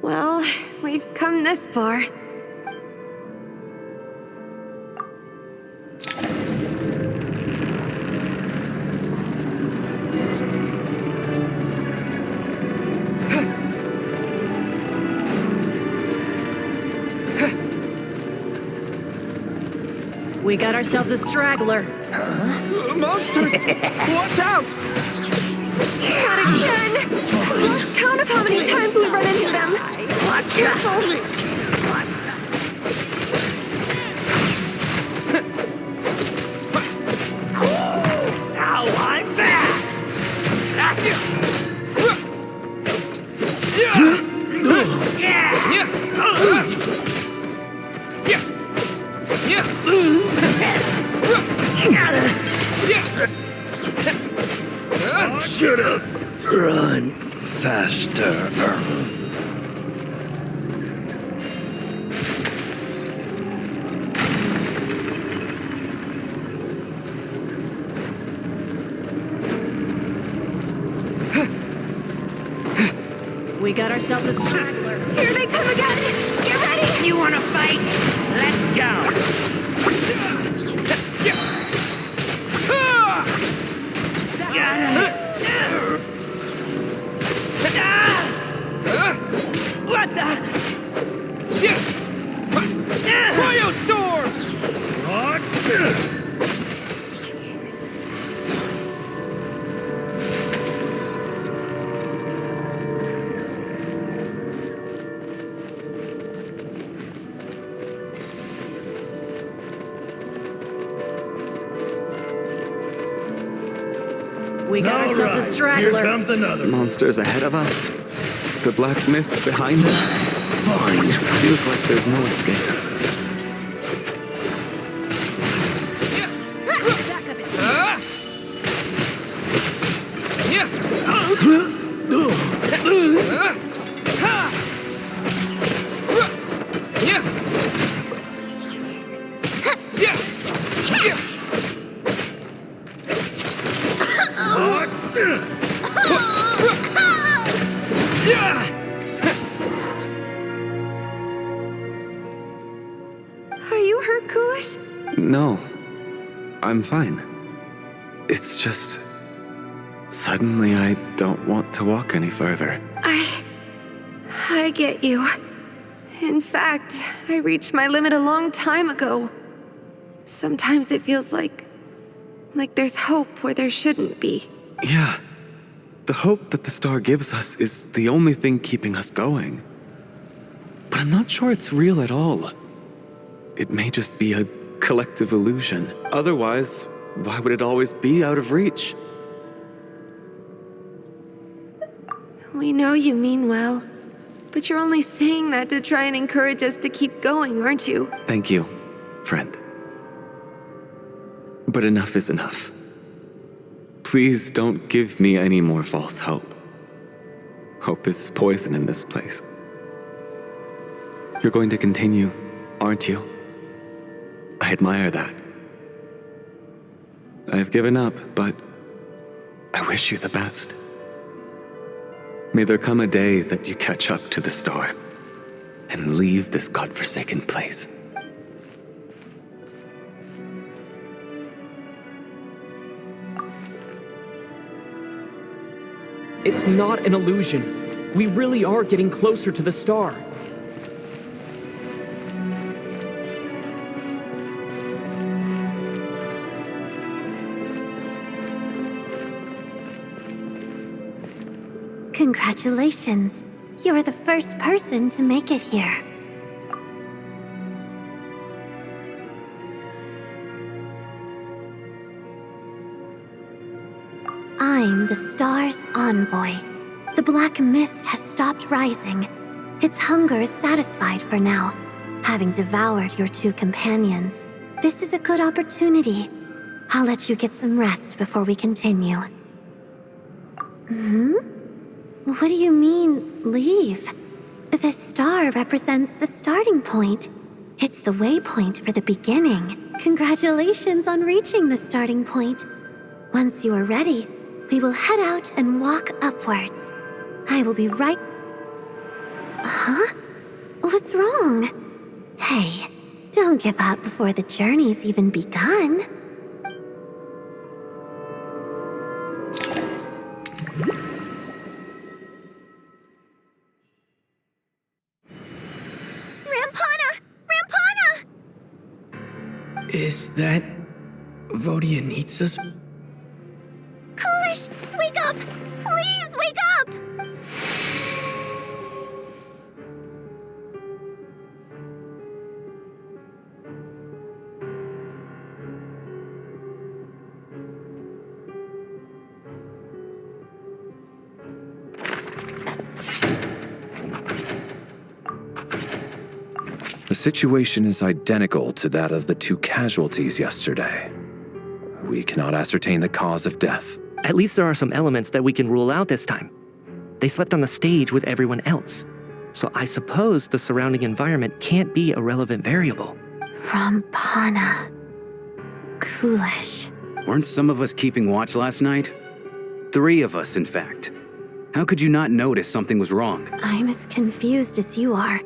Well, we've come this far. We got ourselves a straggler. Monsters! Watch out! Not again! Lost count of how many times we've run into them. Careful! Now I'm back! Should've run faster. We got ourselves a straggler. Here they come again! Get ready! You wanna fight? Let's go! What the? Cryostorm! We got ourselves a straggler. Here comes another. Monsters ahead of us. The black mist behind us. Fine. Feels like there's no escape. Are you hurt, Coolish? No. I'm fine. It's just... Suddenly I don't want to walk any further. I get you. In fact, I reached my limit a long time ago. Sometimes it feels like there's hope where there shouldn't be. Yeah. The hope that the star gives us is the only thing keeping us going. But I'm not sure it's real at all. It may just be a collective illusion. Otherwise, why would it always be out of reach? We know you mean well, but you're only saying that to try and encourage us to keep going, aren't you? Thank you, friend. But enough is enough. Please don't give me any more false hope. Hope is poison in this place. You're going to continue, aren't you? I admire that. I've given up, but I wish you the best. May there come a day that you catch up to the star and leave this godforsaken place. It's not an illusion. We really are getting closer to the star. Congratulations. You're the first person to make it here. I'm the star's envoy. The black mist has stopped rising. Its hunger is satisfied for now, having devoured your two companions. This is a good opportunity. I'll let you get some rest before we continue. What do you mean, leave? The star represents the starting point. It's the waypoint for the beginning. Congratulations on reaching the starting point. Once you are ready, we will head out and walk upwards. I will be right... Huh? What's wrong? Hey, don't give up before the journey's even begun. Is that Vodyanitsa's? Coolish, wake up! Please wake up! The situation is identical to that of the 2 casualties yesterday. We cannot ascertain the cause of death. At least there are some elements that we can rule out this time. They slept on the stage with everyone else. So I suppose the surrounding environment can't be a relevant variable. Rampana. Coolish. Weren't some of us keeping watch last night? 3 of us, in fact. How could you not notice something was wrong? I'm as confused as you are.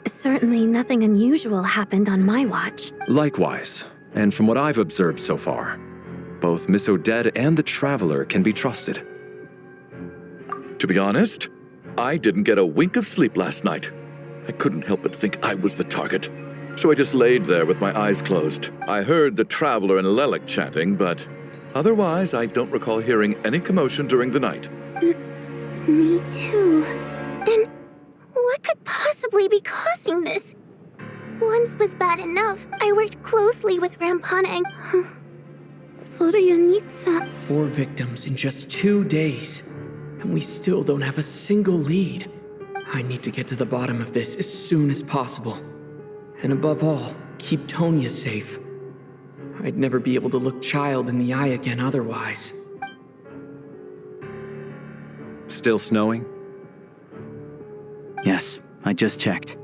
Certainly nothing unusual happened on my watch. Likewise, and from what I've observed so far, both Miss Odette and the Traveler can be trusted. To be honest, I didn't get a wink of sleep last night. I couldn't help but think I was the target. So I just laid there with my eyes closed. I heard the Traveler and Lelik chatting, but otherwise I don't recall hearing any commotion during the night. Me too. Then, what could possibly be causing this? Once was bad enough. I worked closely with Rampana and... Vodyanitsa. 4 victims in just 2 days, and we still don't have a single lead. I need to get to the bottom of this as soon as possible. And above all, keep Tonya safe. I'd never be able to look Child in the eye again otherwise. Still snowing? Yes, I just checked.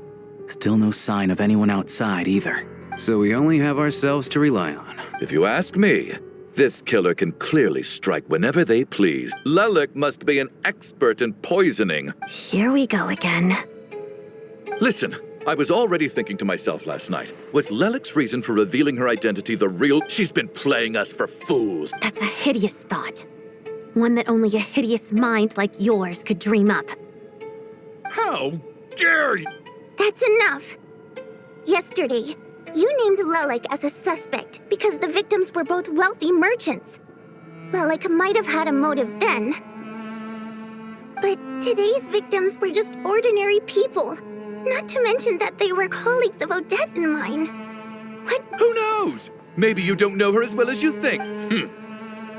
Still no sign of anyone outside either. So we only have ourselves to rely on. If you ask me, this killer can clearly strike whenever they please. Lelik must be an expert in poisoning. Here we go again. Listen, I was already thinking to myself last night, was Lelik's reason for revealing her identity the real? She's been playing us for fools. That's a hideous thought. One that only a hideous mind like yours could dream up. How dare you? That's enough. Yesterday, you named Lelik as a suspect because the victims were both wealthy merchants. Lelik might have had a motive then. But today's victims were just ordinary people. Not to mention that they were colleagues of Odette and mine. What? Who knows? Maybe you don't know her as well as you think.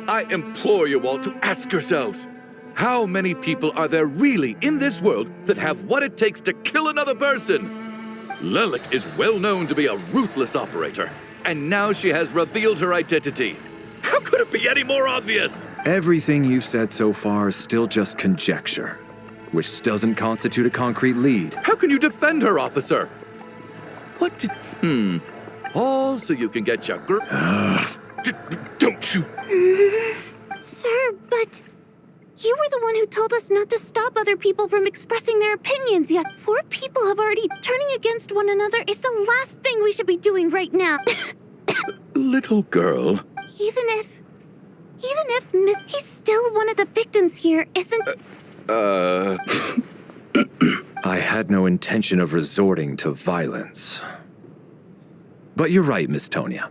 I implore you all to ask yourselves, how many people are there really in this world that have what it takes to kill another person? Lelik is well known to be a ruthless operator, and now she has revealed her identity. How could it be any more obvious? Everything you've said so far is still just conjecture, which doesn't constitute a concrete lead. How can you defend her, officer? What did... All so you can get your Don't you... Sir, but... You were the one who told us not to stop other people from expressing their opinions, yet 4 people have already... Turning against one another is the last thing we should be doing right now. Little girl. Even if he's still one of the victims here, isn't... I had no intention of resorting to violence. But you're right, Miss Tonya.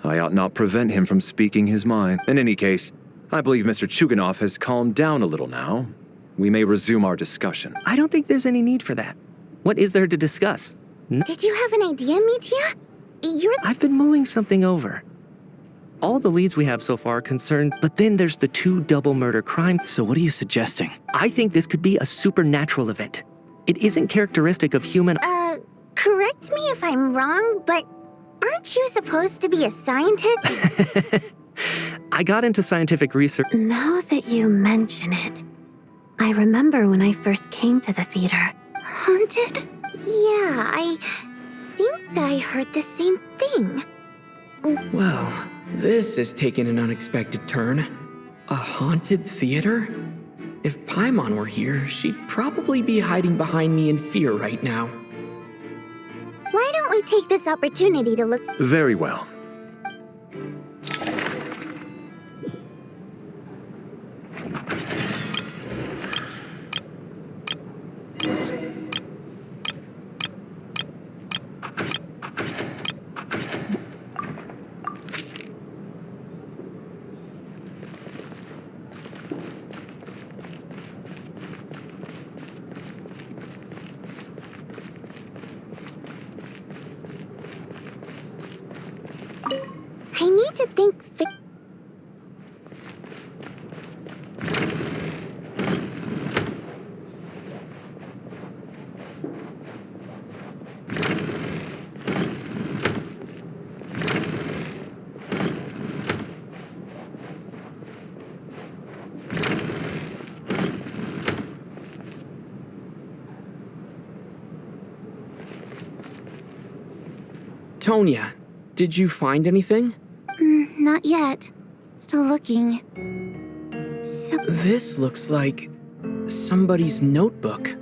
I ought not prevent him from speaking his mind. In any case, I believe Mr. Chuganov has calmed down a little now. We may resume our discussion. I don't think there's any need for that. What is there to discuss? Did you have an idea, Mitya? I've been mulling something over. All the leads we have so far are concerned, but then there's the 2 double murder crimes. So what are you suggesting? I think this could be a supernatural event. It isn't characteristic of human... Correct me if I'm wrong, but aren't you supposed to be a scientist? I got into scientific research. Now that you mention it, I remember when I first came to the theater. Haunted? Yeah, I think I heard the same thing. Well, this has taken an unexpected turn. A haunted theater? If Paimon were here, she'd probably be hiding behind me in fear right now. Why don't we take this opportunity to look... Very well. I need to think... Tonya, did you find anything? Not yet. Still looking. So... This looks like somebody's notebook.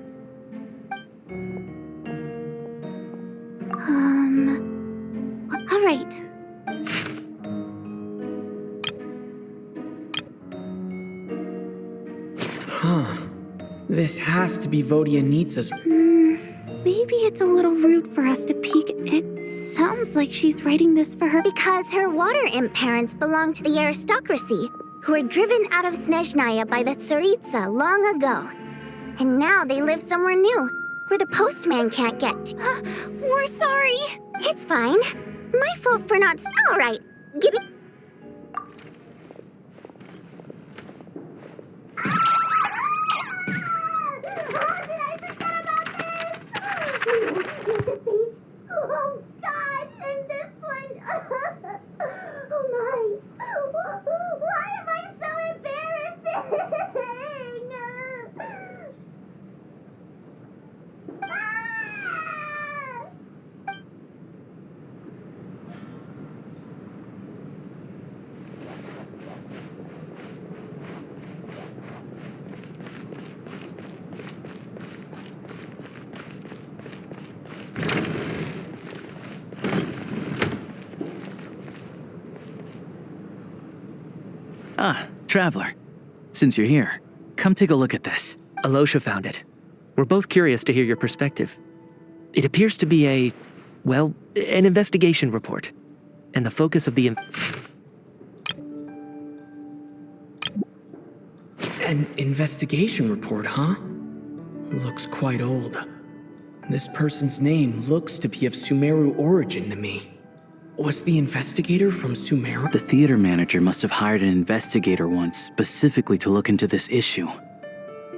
All right. Huh. This has to be Vodyanitsa's. Maybe it's a little rude for us to peek. It sounds like she's writing this for her because her water imp parents belong to the aristocracy, who were driven out of Snezhnaya by the Tsaritsa long ago. And now they live somewhere new, where the postman can't get. We're sorry. It's fine. My fault for not... All right. Give me... Oh, God, and this one... Oh, my. Why am I so embarrassing? Ah, Traveler. Since you're here, come take a look at this. Alosha found it. We're both curious to hear your perspective. It appears to be an investigation report. And the focus of the... An investigation report, huh? Looks quite old. This person's name looks to be of Sumeru origin to me. Was the investigator from Sumeru? The theater manager must have hired an investigator once specifically to look into this issue.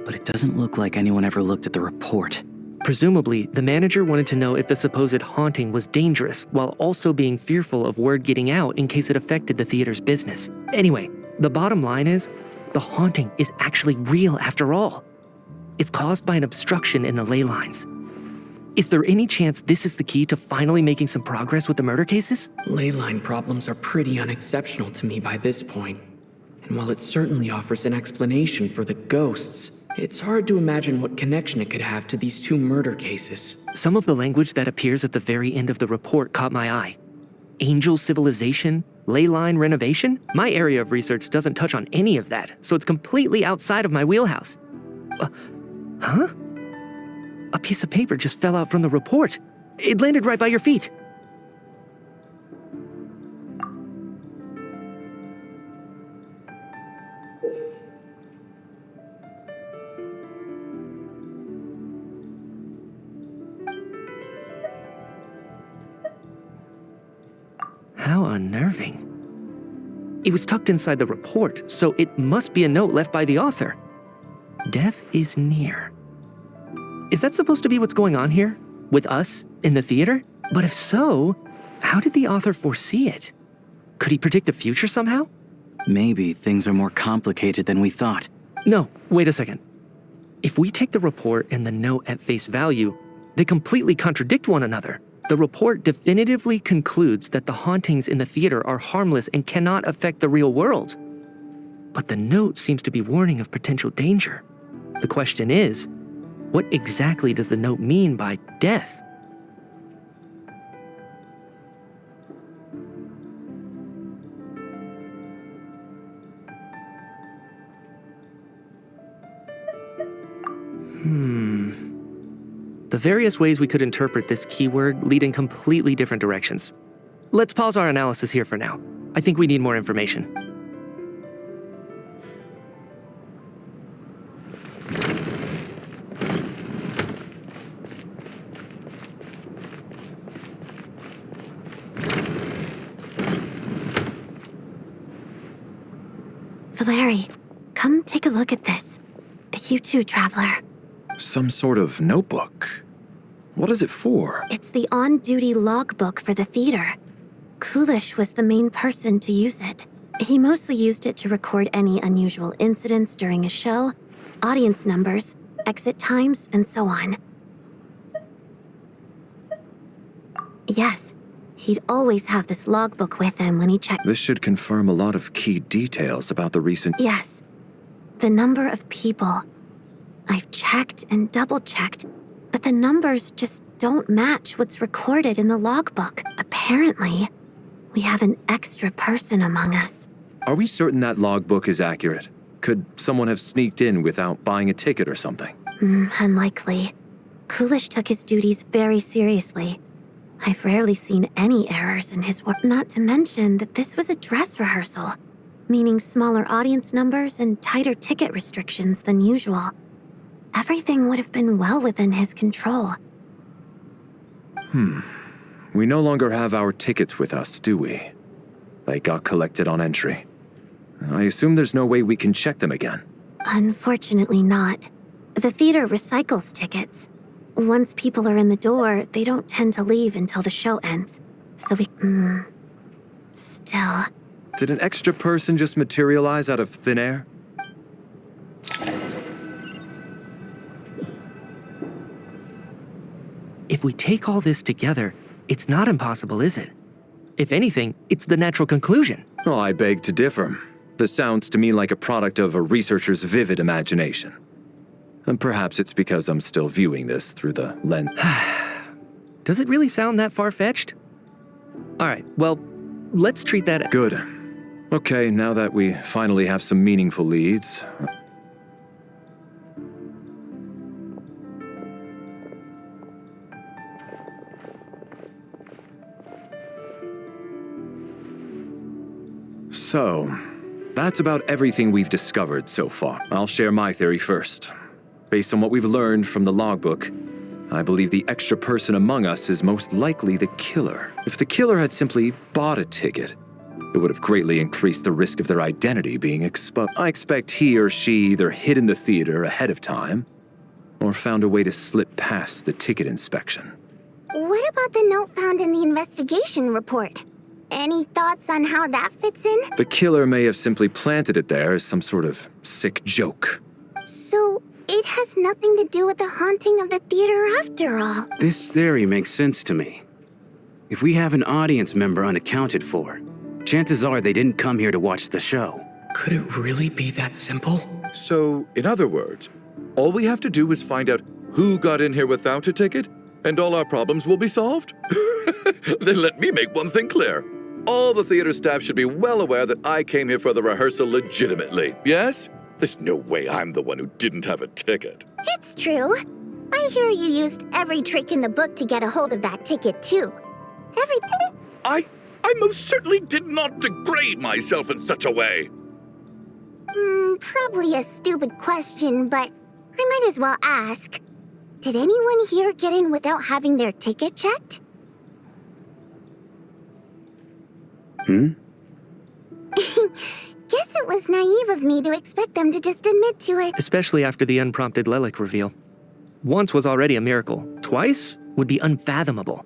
But it doesn't look like anyone ever looked at the report. Presumably, the manager wanted to know if the supposed haunting was dangerous while also being fearful of word getting out in case it affected the theater's business. Anyway, the bottom line is, the haunting is actually real after all. It's caused by an obstruction in the ley lines. Is there any chance this is the key to finally making some progress with the murder cases? Ley line problems are pretty unexceptional to me by this point. And while it certainly offers an explanation for the ghosts, it's hard to imagine what connection it could have to these two murder cases. Some of the language that appears at the very end of the report caught my eye. Angel civilization, ley line renovation? My area of research doesn't touch on any of that, so it's completely outside of my wheelhouse. Huh? A piece of paper just fell out from the report. It landed right by your feet. How unnerving. It was tucked inside the report, so it must be a note left by the author. Death is near. Is that supposed to be what's going on here? With us? In the theater? But if so, How did the author foresee it? Could he predict the future somehow? Maybe things are more complicated than we thought. No, wait a second. If we take the report and the note at face value, they completely contradict one another. The report definitively concludes that the hauntings in the theater are harmless and cannot affect the real world. But the note seems to be warning of potential danger. The question is, what exactly does the note mean by death? The various ways we could interpret this keyword lead in completely different directions. Let's pause our analysis here for now. I think we need more information. Valeri, come take a look at this. You too, Traveler. Some sort of notebook. What is it for? It's the on-duty logbook for the theater. Kulish was the main person to use it. He mostly used it to record any unusual incidents during a show, audience numbers, exit times, and so on. Yes, he'd always have this logbook with him when he checked. This should confirm a lot of key details about the recent... Yes. The number of people. I've checked and double-checked, but the numbers just don't match what's recorded in the logbook. Apparently, we have an extra person among us. Are we certain that logbook is accurate? Could someone have sneaked in without buying a ticket or something? Unlikely. Kulish took his duties very seriously. I've rarely seen any errors in his work. Not to mention that this was a dress rehearsal, meaning smaller audience numbers and tighter ticket restrictions than usual. Everything would have been well within his control. We no longer have our tickets with us, do we? They got collected on entry. I assume there's no way we can check them again. Unfortunately not. The theater recycles tickets. Once people are in the door, they don't tend to leave until the show ends. So we... Still... Did an extra person just materialize out of thin air? If we take all this together, it's not impossible, is it? If anything, it's the natural conclusion. Well, I beg to differ. This sounds to me like a product of a researcher's vivid imagination. And perhaps it's because I'm still viewing this through the lens. Does it really sound that far-fetched? All right, well, let's treat that... Good. Okay, now that we finally have some meaningful leads... So, that's about everything we've discovered so far. I'll share my theory first. Based on what we've learned from the logbook, I believe the extra person among us is most likely the killer. If the killer had simply bought a ticket, it would have greatly increased the risk of their identity being exposed. I expect he or she either hid in the theater ahead of time, or found a way to slip past the ticket inspection. What about the note found in the investigation report? Any thoughts on how that fits in? The killer may have simply planted it there as some sort of sick joke. So, it has nothing to do with the haunting of the theater after all. This theory makes sense to me. If we have an audience member unaccounted for, chances are they didn't come here to watch the show. Could it really be that simple? So, in other words, all we have to do is find out who got in here without a ticket, and all our problems will be solved? Then let me make one thing clear. All the theater staff should be well aware that I came here for the rehearsal legitimately, yes? There's no way I'm the one who didn't have a ticket. It's true. I hear you used every trick in the book to get a hold of that ticket, too. Everything. I most certainly did not degrade myself in such a way. Probably a stupid question, but I might as well ask. Did anyone here get in without having their ticket checked? Guess it was naive of me to expect them to just admit to it. Especially after the unprompted Lelik reveal. Once was already a miracle. Twice would be unfathomable.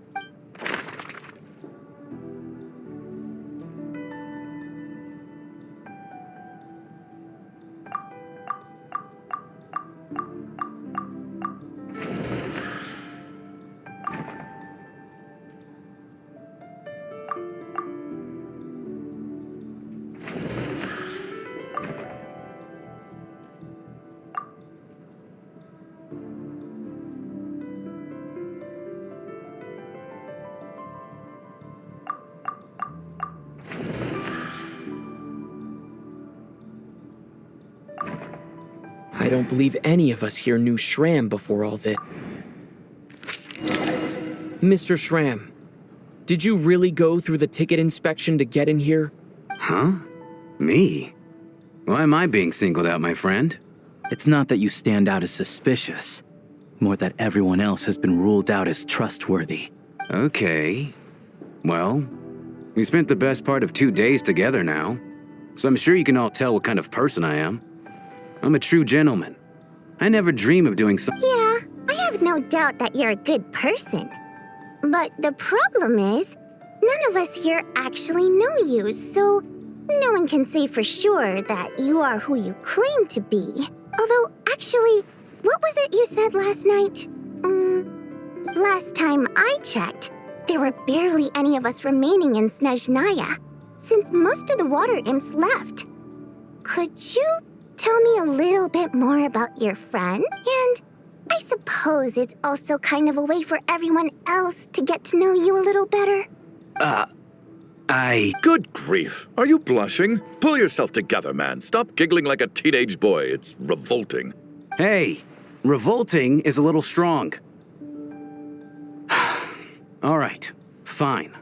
I don't believe any of us here knew Shram before all this. Mr. Shram, did you really go through the ticket inspection to get in here? Huh? Me? Why am I being singled out, my friend? It's not that you stand out as suspicious, more that everyone else has been ruled out as trustworthy. Okay. Well, we spent the best part of 2 days together now, so I'm sure you can all tell what kind of person I am. I'm a true gentleman. I never dream of doing something. Yeah, I have no doubt that you're a good person. But the problem is, none of us here actually know you, so no one can say for sure that you are who you claim to be. Although, actually, what was it you said last night? Last time I checked, there were barely any of us remaining in Snezhnaya, since most of the water imps left. Could you tell me a little bit more about your friend? And I suppose it's also kind of a way for everyone else to get to know you a little better. Good grief. Are you blushing? Pull yourself together, man. Stop giggling like a teenage boy. It's revolting. Hey, revolting is a little strong. All right, fine.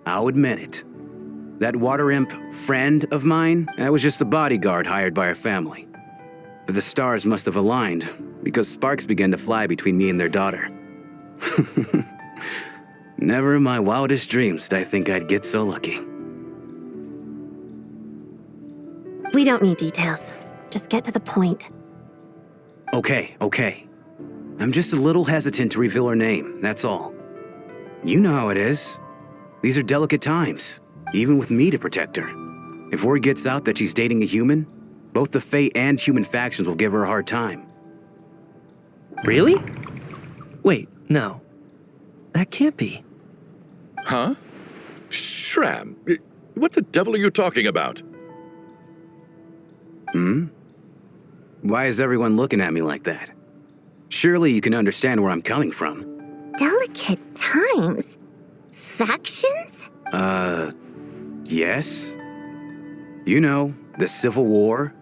I'll admit it. That water imp friend of mine, that was just a bodyguard hired by our family. But the stars must have aligned, because sparks began to fly between me and their daughter. Never in my wildest dreams did I think I'd get so lucky. We don't need details. Just get to the point. Okay. I'm just a little hesitant to reveal her name, that's all. You know how it is. These are delicate times, even with me to protect her. If word gets out that she's dating a human, both the Fae and human factions will give her a hard time. Really? Wait, no. That can't be. Huh? Shram, what the devil are you talking about? Why is everyone looking at me like that? Surely you can understand where I'm coming from. Delicate times? Factions? Yes. You know, the Civil War.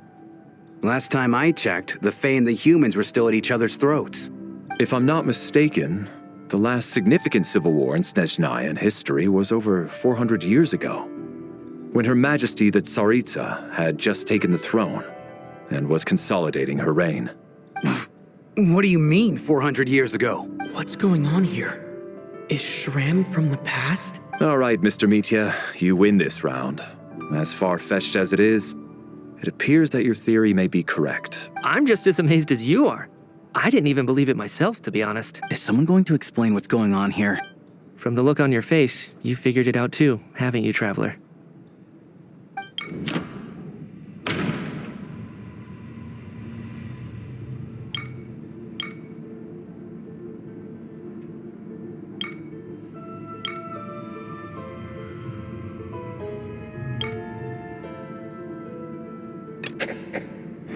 Last time I checked, the Fae and the humans were still at each other's throats. If I'm not mistaken, the last significant civil war in Snezhnaya history was over 400 years ago, when Her Majesty the Tsaritsa had just taken the throne and was consolidating her reign. What do you mean, 400 years ago? What's going on here? Is Shram from the past? All right, Mr. Mitya, you win this round. As far-fetched as it is, it appears that your theory may be correct. I'm just as amazed as you are. I didn't even believe it myself, to be honest. Is someone going to explain what's going on here? From the look on your face, you figured it out too, haven't you, Traveler?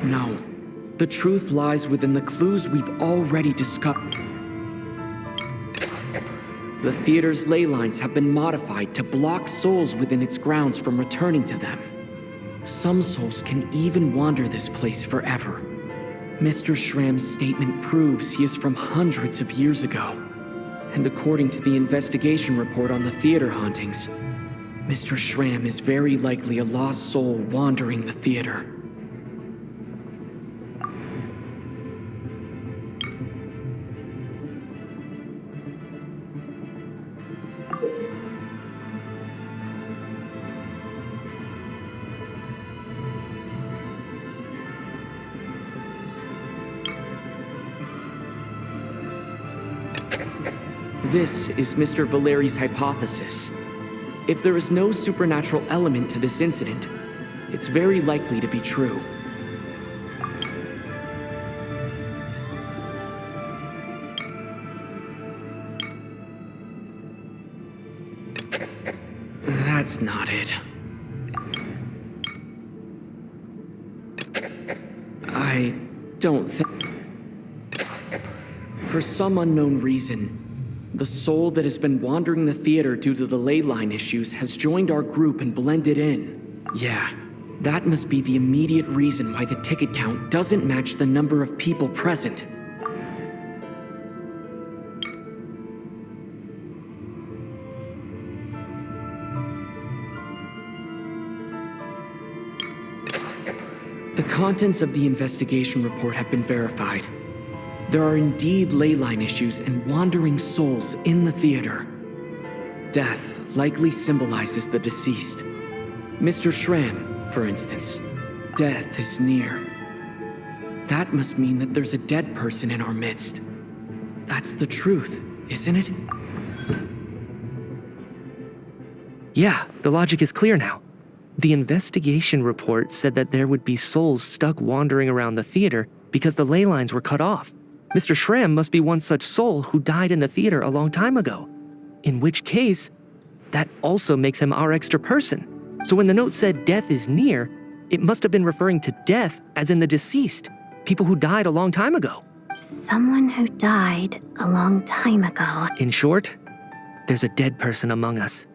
No. The truth lies within the clues we've already discovered. The theater's ley lines have been modified to block souls within its grounds from returning to them. Some souls can even wander this place forever. Mr. Shram's statement proves he is from hundreds of years ago. And according to the investigation report on the theater hauntings, Mr. Shram is very likely a lost soul wandering the theater. This is Mr. Valeri's hypothesis. If there is no supernatural element to this incident, it's very likely to be true. That's not it. I don't think... For some unknown reason, the soul that has been wandering the theater due to the ley line issues has joined our group and blended in. Yeah, That must be the immediate reason why the ticket count doesn't match the number of people present. The contents of the investigation report have been verified. There are indeed leyline issues and wandering souls in the theater. Death likely symbolizes the deceased. Mr. Schramm, for instance. Death is near. That must mean that there's a dead person in our midst. That's the truth, isn't it? Yeah, the logic is clear now. The investigation report said that there would be souls stuck wandering around the theater because the ley lines were cut off. Mr. Schramm must be one such soul who died in the theater a long time ago. In which case, that also makes him our extra person. So when the note said death is near, it must have been referring to death as in the deceased, people who died a long time ago. Someone who died a long time ago. In short, there's a dead person among us.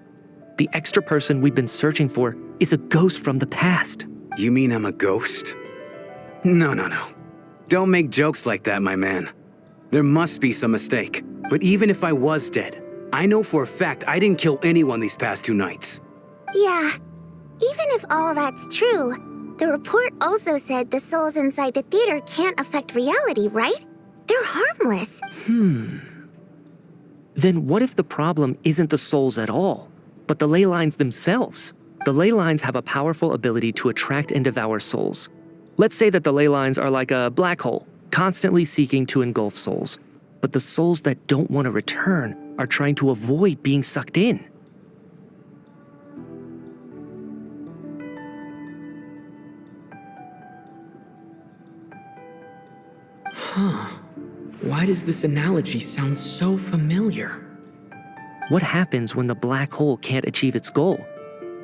The extra person we've been searching for is a ghost from the past. You mean I'm a ghost? No. Don't make jokes like that, my man. There must be some mistake. But even if I was dead, I know for a fact I didn't kill anyone these past 2 nights. Yeah, even if all that's true, the report also said the souls inside the theater can't affect reality, right? They're harmless. Then what if the problem isn't the souls at all, but the ley lines themselves? The ley lines have a powerful ability to attract and devour souls. Let's say that the ley lines are like a black hole, constantly seeking to engulf souls. But the souls that don't want to return are trying to avoid being sucked in. Why does this analogy sound so familiar? What happens when the black hole can't achieve its goal?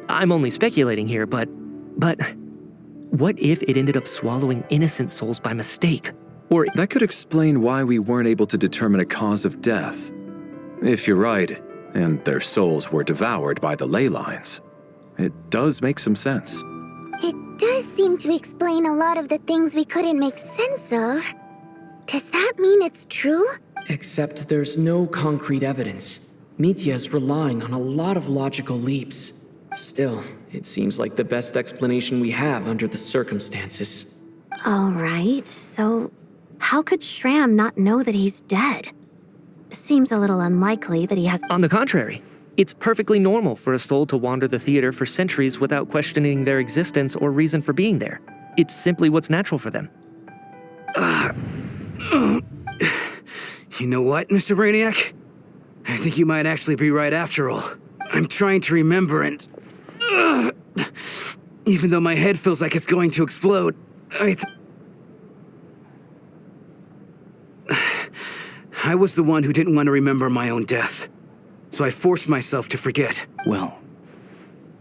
I'm only speculating here, but what if it ended up swallowing innocent souls by mistake? Or that could explain why we weren't able to determine a cause of death. If you're right, and their souls were devoured by the ley lines, it does make some sense. It does seem to explain a lot of the things we couldn't make sense of. Does that mean it's true? Except there's no concrete evidence. Mitya's relying on a lot of logical leaps. Still, it seems like the best explanation we have under the circumstances. All right, so how could Schramm not know that he's dead? Seems a little unlikely that he has— On the contrary, it's perfectly normal for a soul to wander the theater for centuries without questioning their existence or reason for being there. It's simply what's natural for them. You know what, Mr. Brainiac? I think you might actually be right after all. I'm trying to remember and— even though my head feels like it's going to explode, I was the one who didn't want to remember my own death. So I forced myself to forget. Well,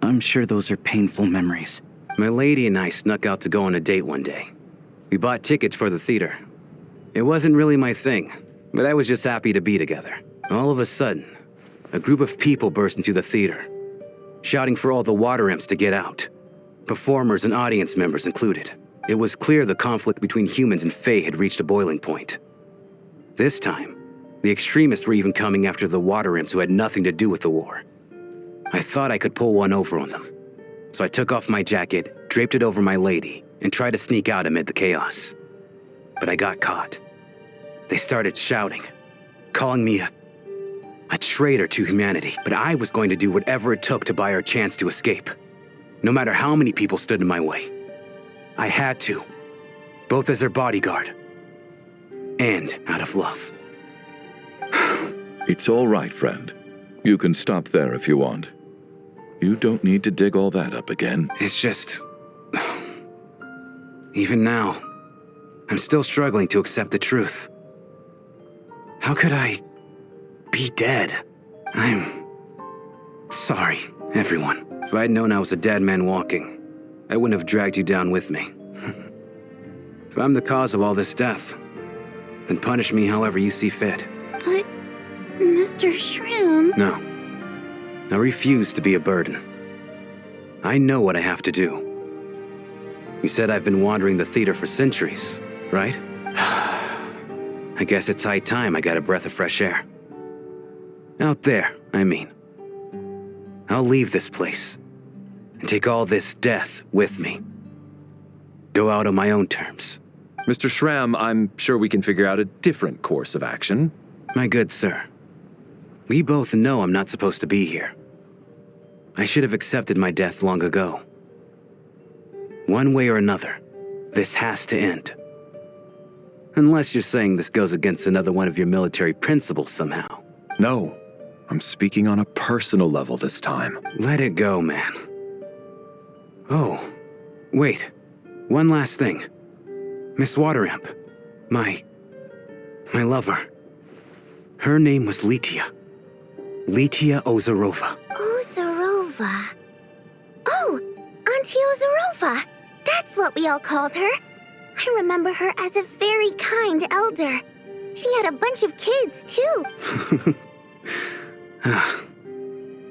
I'm sure those are painful memories. My lady and I snuck out to go on a date one day. We bought tickets for the theater. It wasn't really my thing, but I was just happy to be together. All of a sudden, a group of people burst into the theater, shouting for all the water imps to get out. Performers and audience members included. It was clear the conflict between humans and Fae had reached a boiling point. This time, the extremists were even coming after the water imps who had nothing to do with the war. I thought I could pull one over on them. So I took off my jacket, draped it over my lady, and tried to sneak out amid the chaos. But I got caught. They started shouting, calling me a traitor to humanity. But I was going to do whatever it took to buy our chance to escape. No matter how many people stood in my way. I had to, both as their bodyguard and out of love. It's all right, friend. You can stop there if you want. You don't need to dig all that up again. It's just— even now, I'm still struggling to accept the truth. How could I be dead? I'm sorry, everyone. If I'd known I was a dead man walking, I wouldn't have dragged you down with me. If I'm the cause of all this death, then punish me however you see fit. But, Mr. Schramm— No. I refuse to be a burden. I know what I have to do. You said I've been wandering the theater for centuries, right? I guess it's high time I got a breath of fresh air. Out there, I mean. I'll leave this place and take all this death with me. Go out on my own terms. Mr. Schramm, I'm sure we can figure out a different course of action. My good sir, we both know I'm not supposed to be here. I should have accepted my death long ago. One way or another, this has to end. Unless you're saying this goes against another one of your military principles somehow. No, I'm speaking on a personal level this time. Let it go, man. Oh, wait. One last thing. Miss Wateramp. My lover. Her name was Litia. Litia Ozarova. Ozarova. Oh, Auntie Ozarova. That's what we all called her. I remember her as a very kind elder. She had a bunch of kids, too.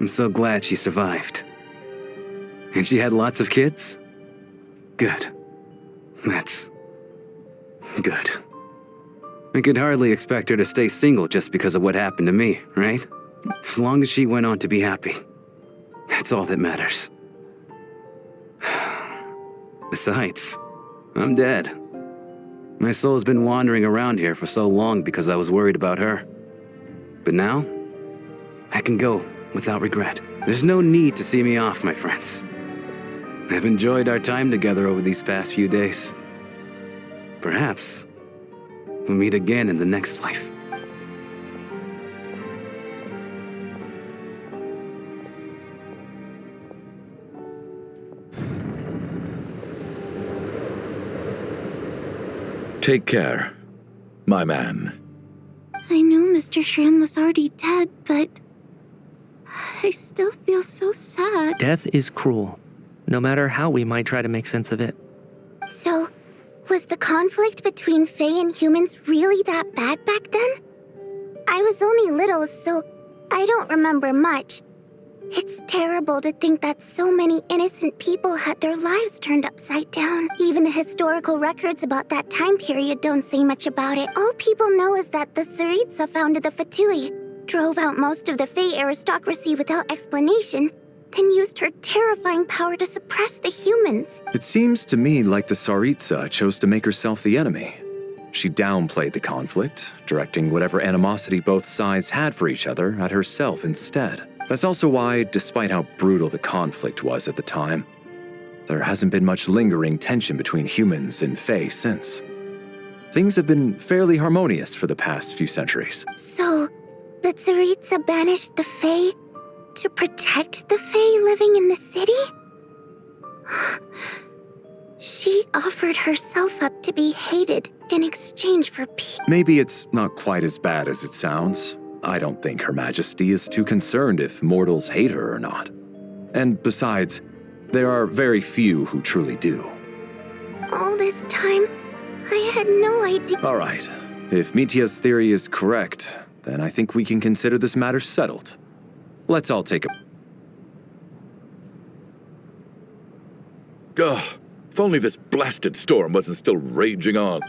I'm so glad she survived. And she had lots of kids? Good. That's good. I could hardly expect her to stay single just because of what happened to me, right? As long as she went on to be happy. That's all that matters. Besides, I'm dead. My soul has been wandering around here for so long because I was worried about her. But now, I can go without regret. There's no need to see me off, my friends. I've enjoyed our time together over these past few days. Perhaps we'll meet again in the next life. Take care, my man. I know Mr. Schramm was already dead, but I still feel so sad. Death is cruel, no matter how we might try to make sense of it. So, was the conflict between Fae and humans really that bad back then? I was only little, so I don't remember much. It's terrible to think that so many innocent people had their lives turned upside down. Even the historical records about that time period don't say much about it. All people know is that the Tsaritsa founded the Fatui, drove out most of the Fae aristocracy without explanation, then used her terrifying power to suppress the humans. It seems to me like the Tsaritsa chose to make herself the enemy. She downplayed the conflict, directing whatever animosity both sides had for each other at herself instead. That's also why, despite how brutal the conflict was at the time, there hasn't been much lingering tension between humans and Fae since. Things have been fairly harmonious for the past few centuries. So, the Tsaritsa banished the Fae to protect the Fae living in the city? She offered herself up to be hated in exchange for peace. Maybe it's not quite as bad as it sounds. I don't think Her Majesty is too concerned if mortals hate her or not. And besides, there are very few who truly do. All this time, I had no idea. All right. If Mitia's theory is correct, then I think we can consider this matter settled. Let's all take a... Ugh, if only this blasted storm wasn't still raging on.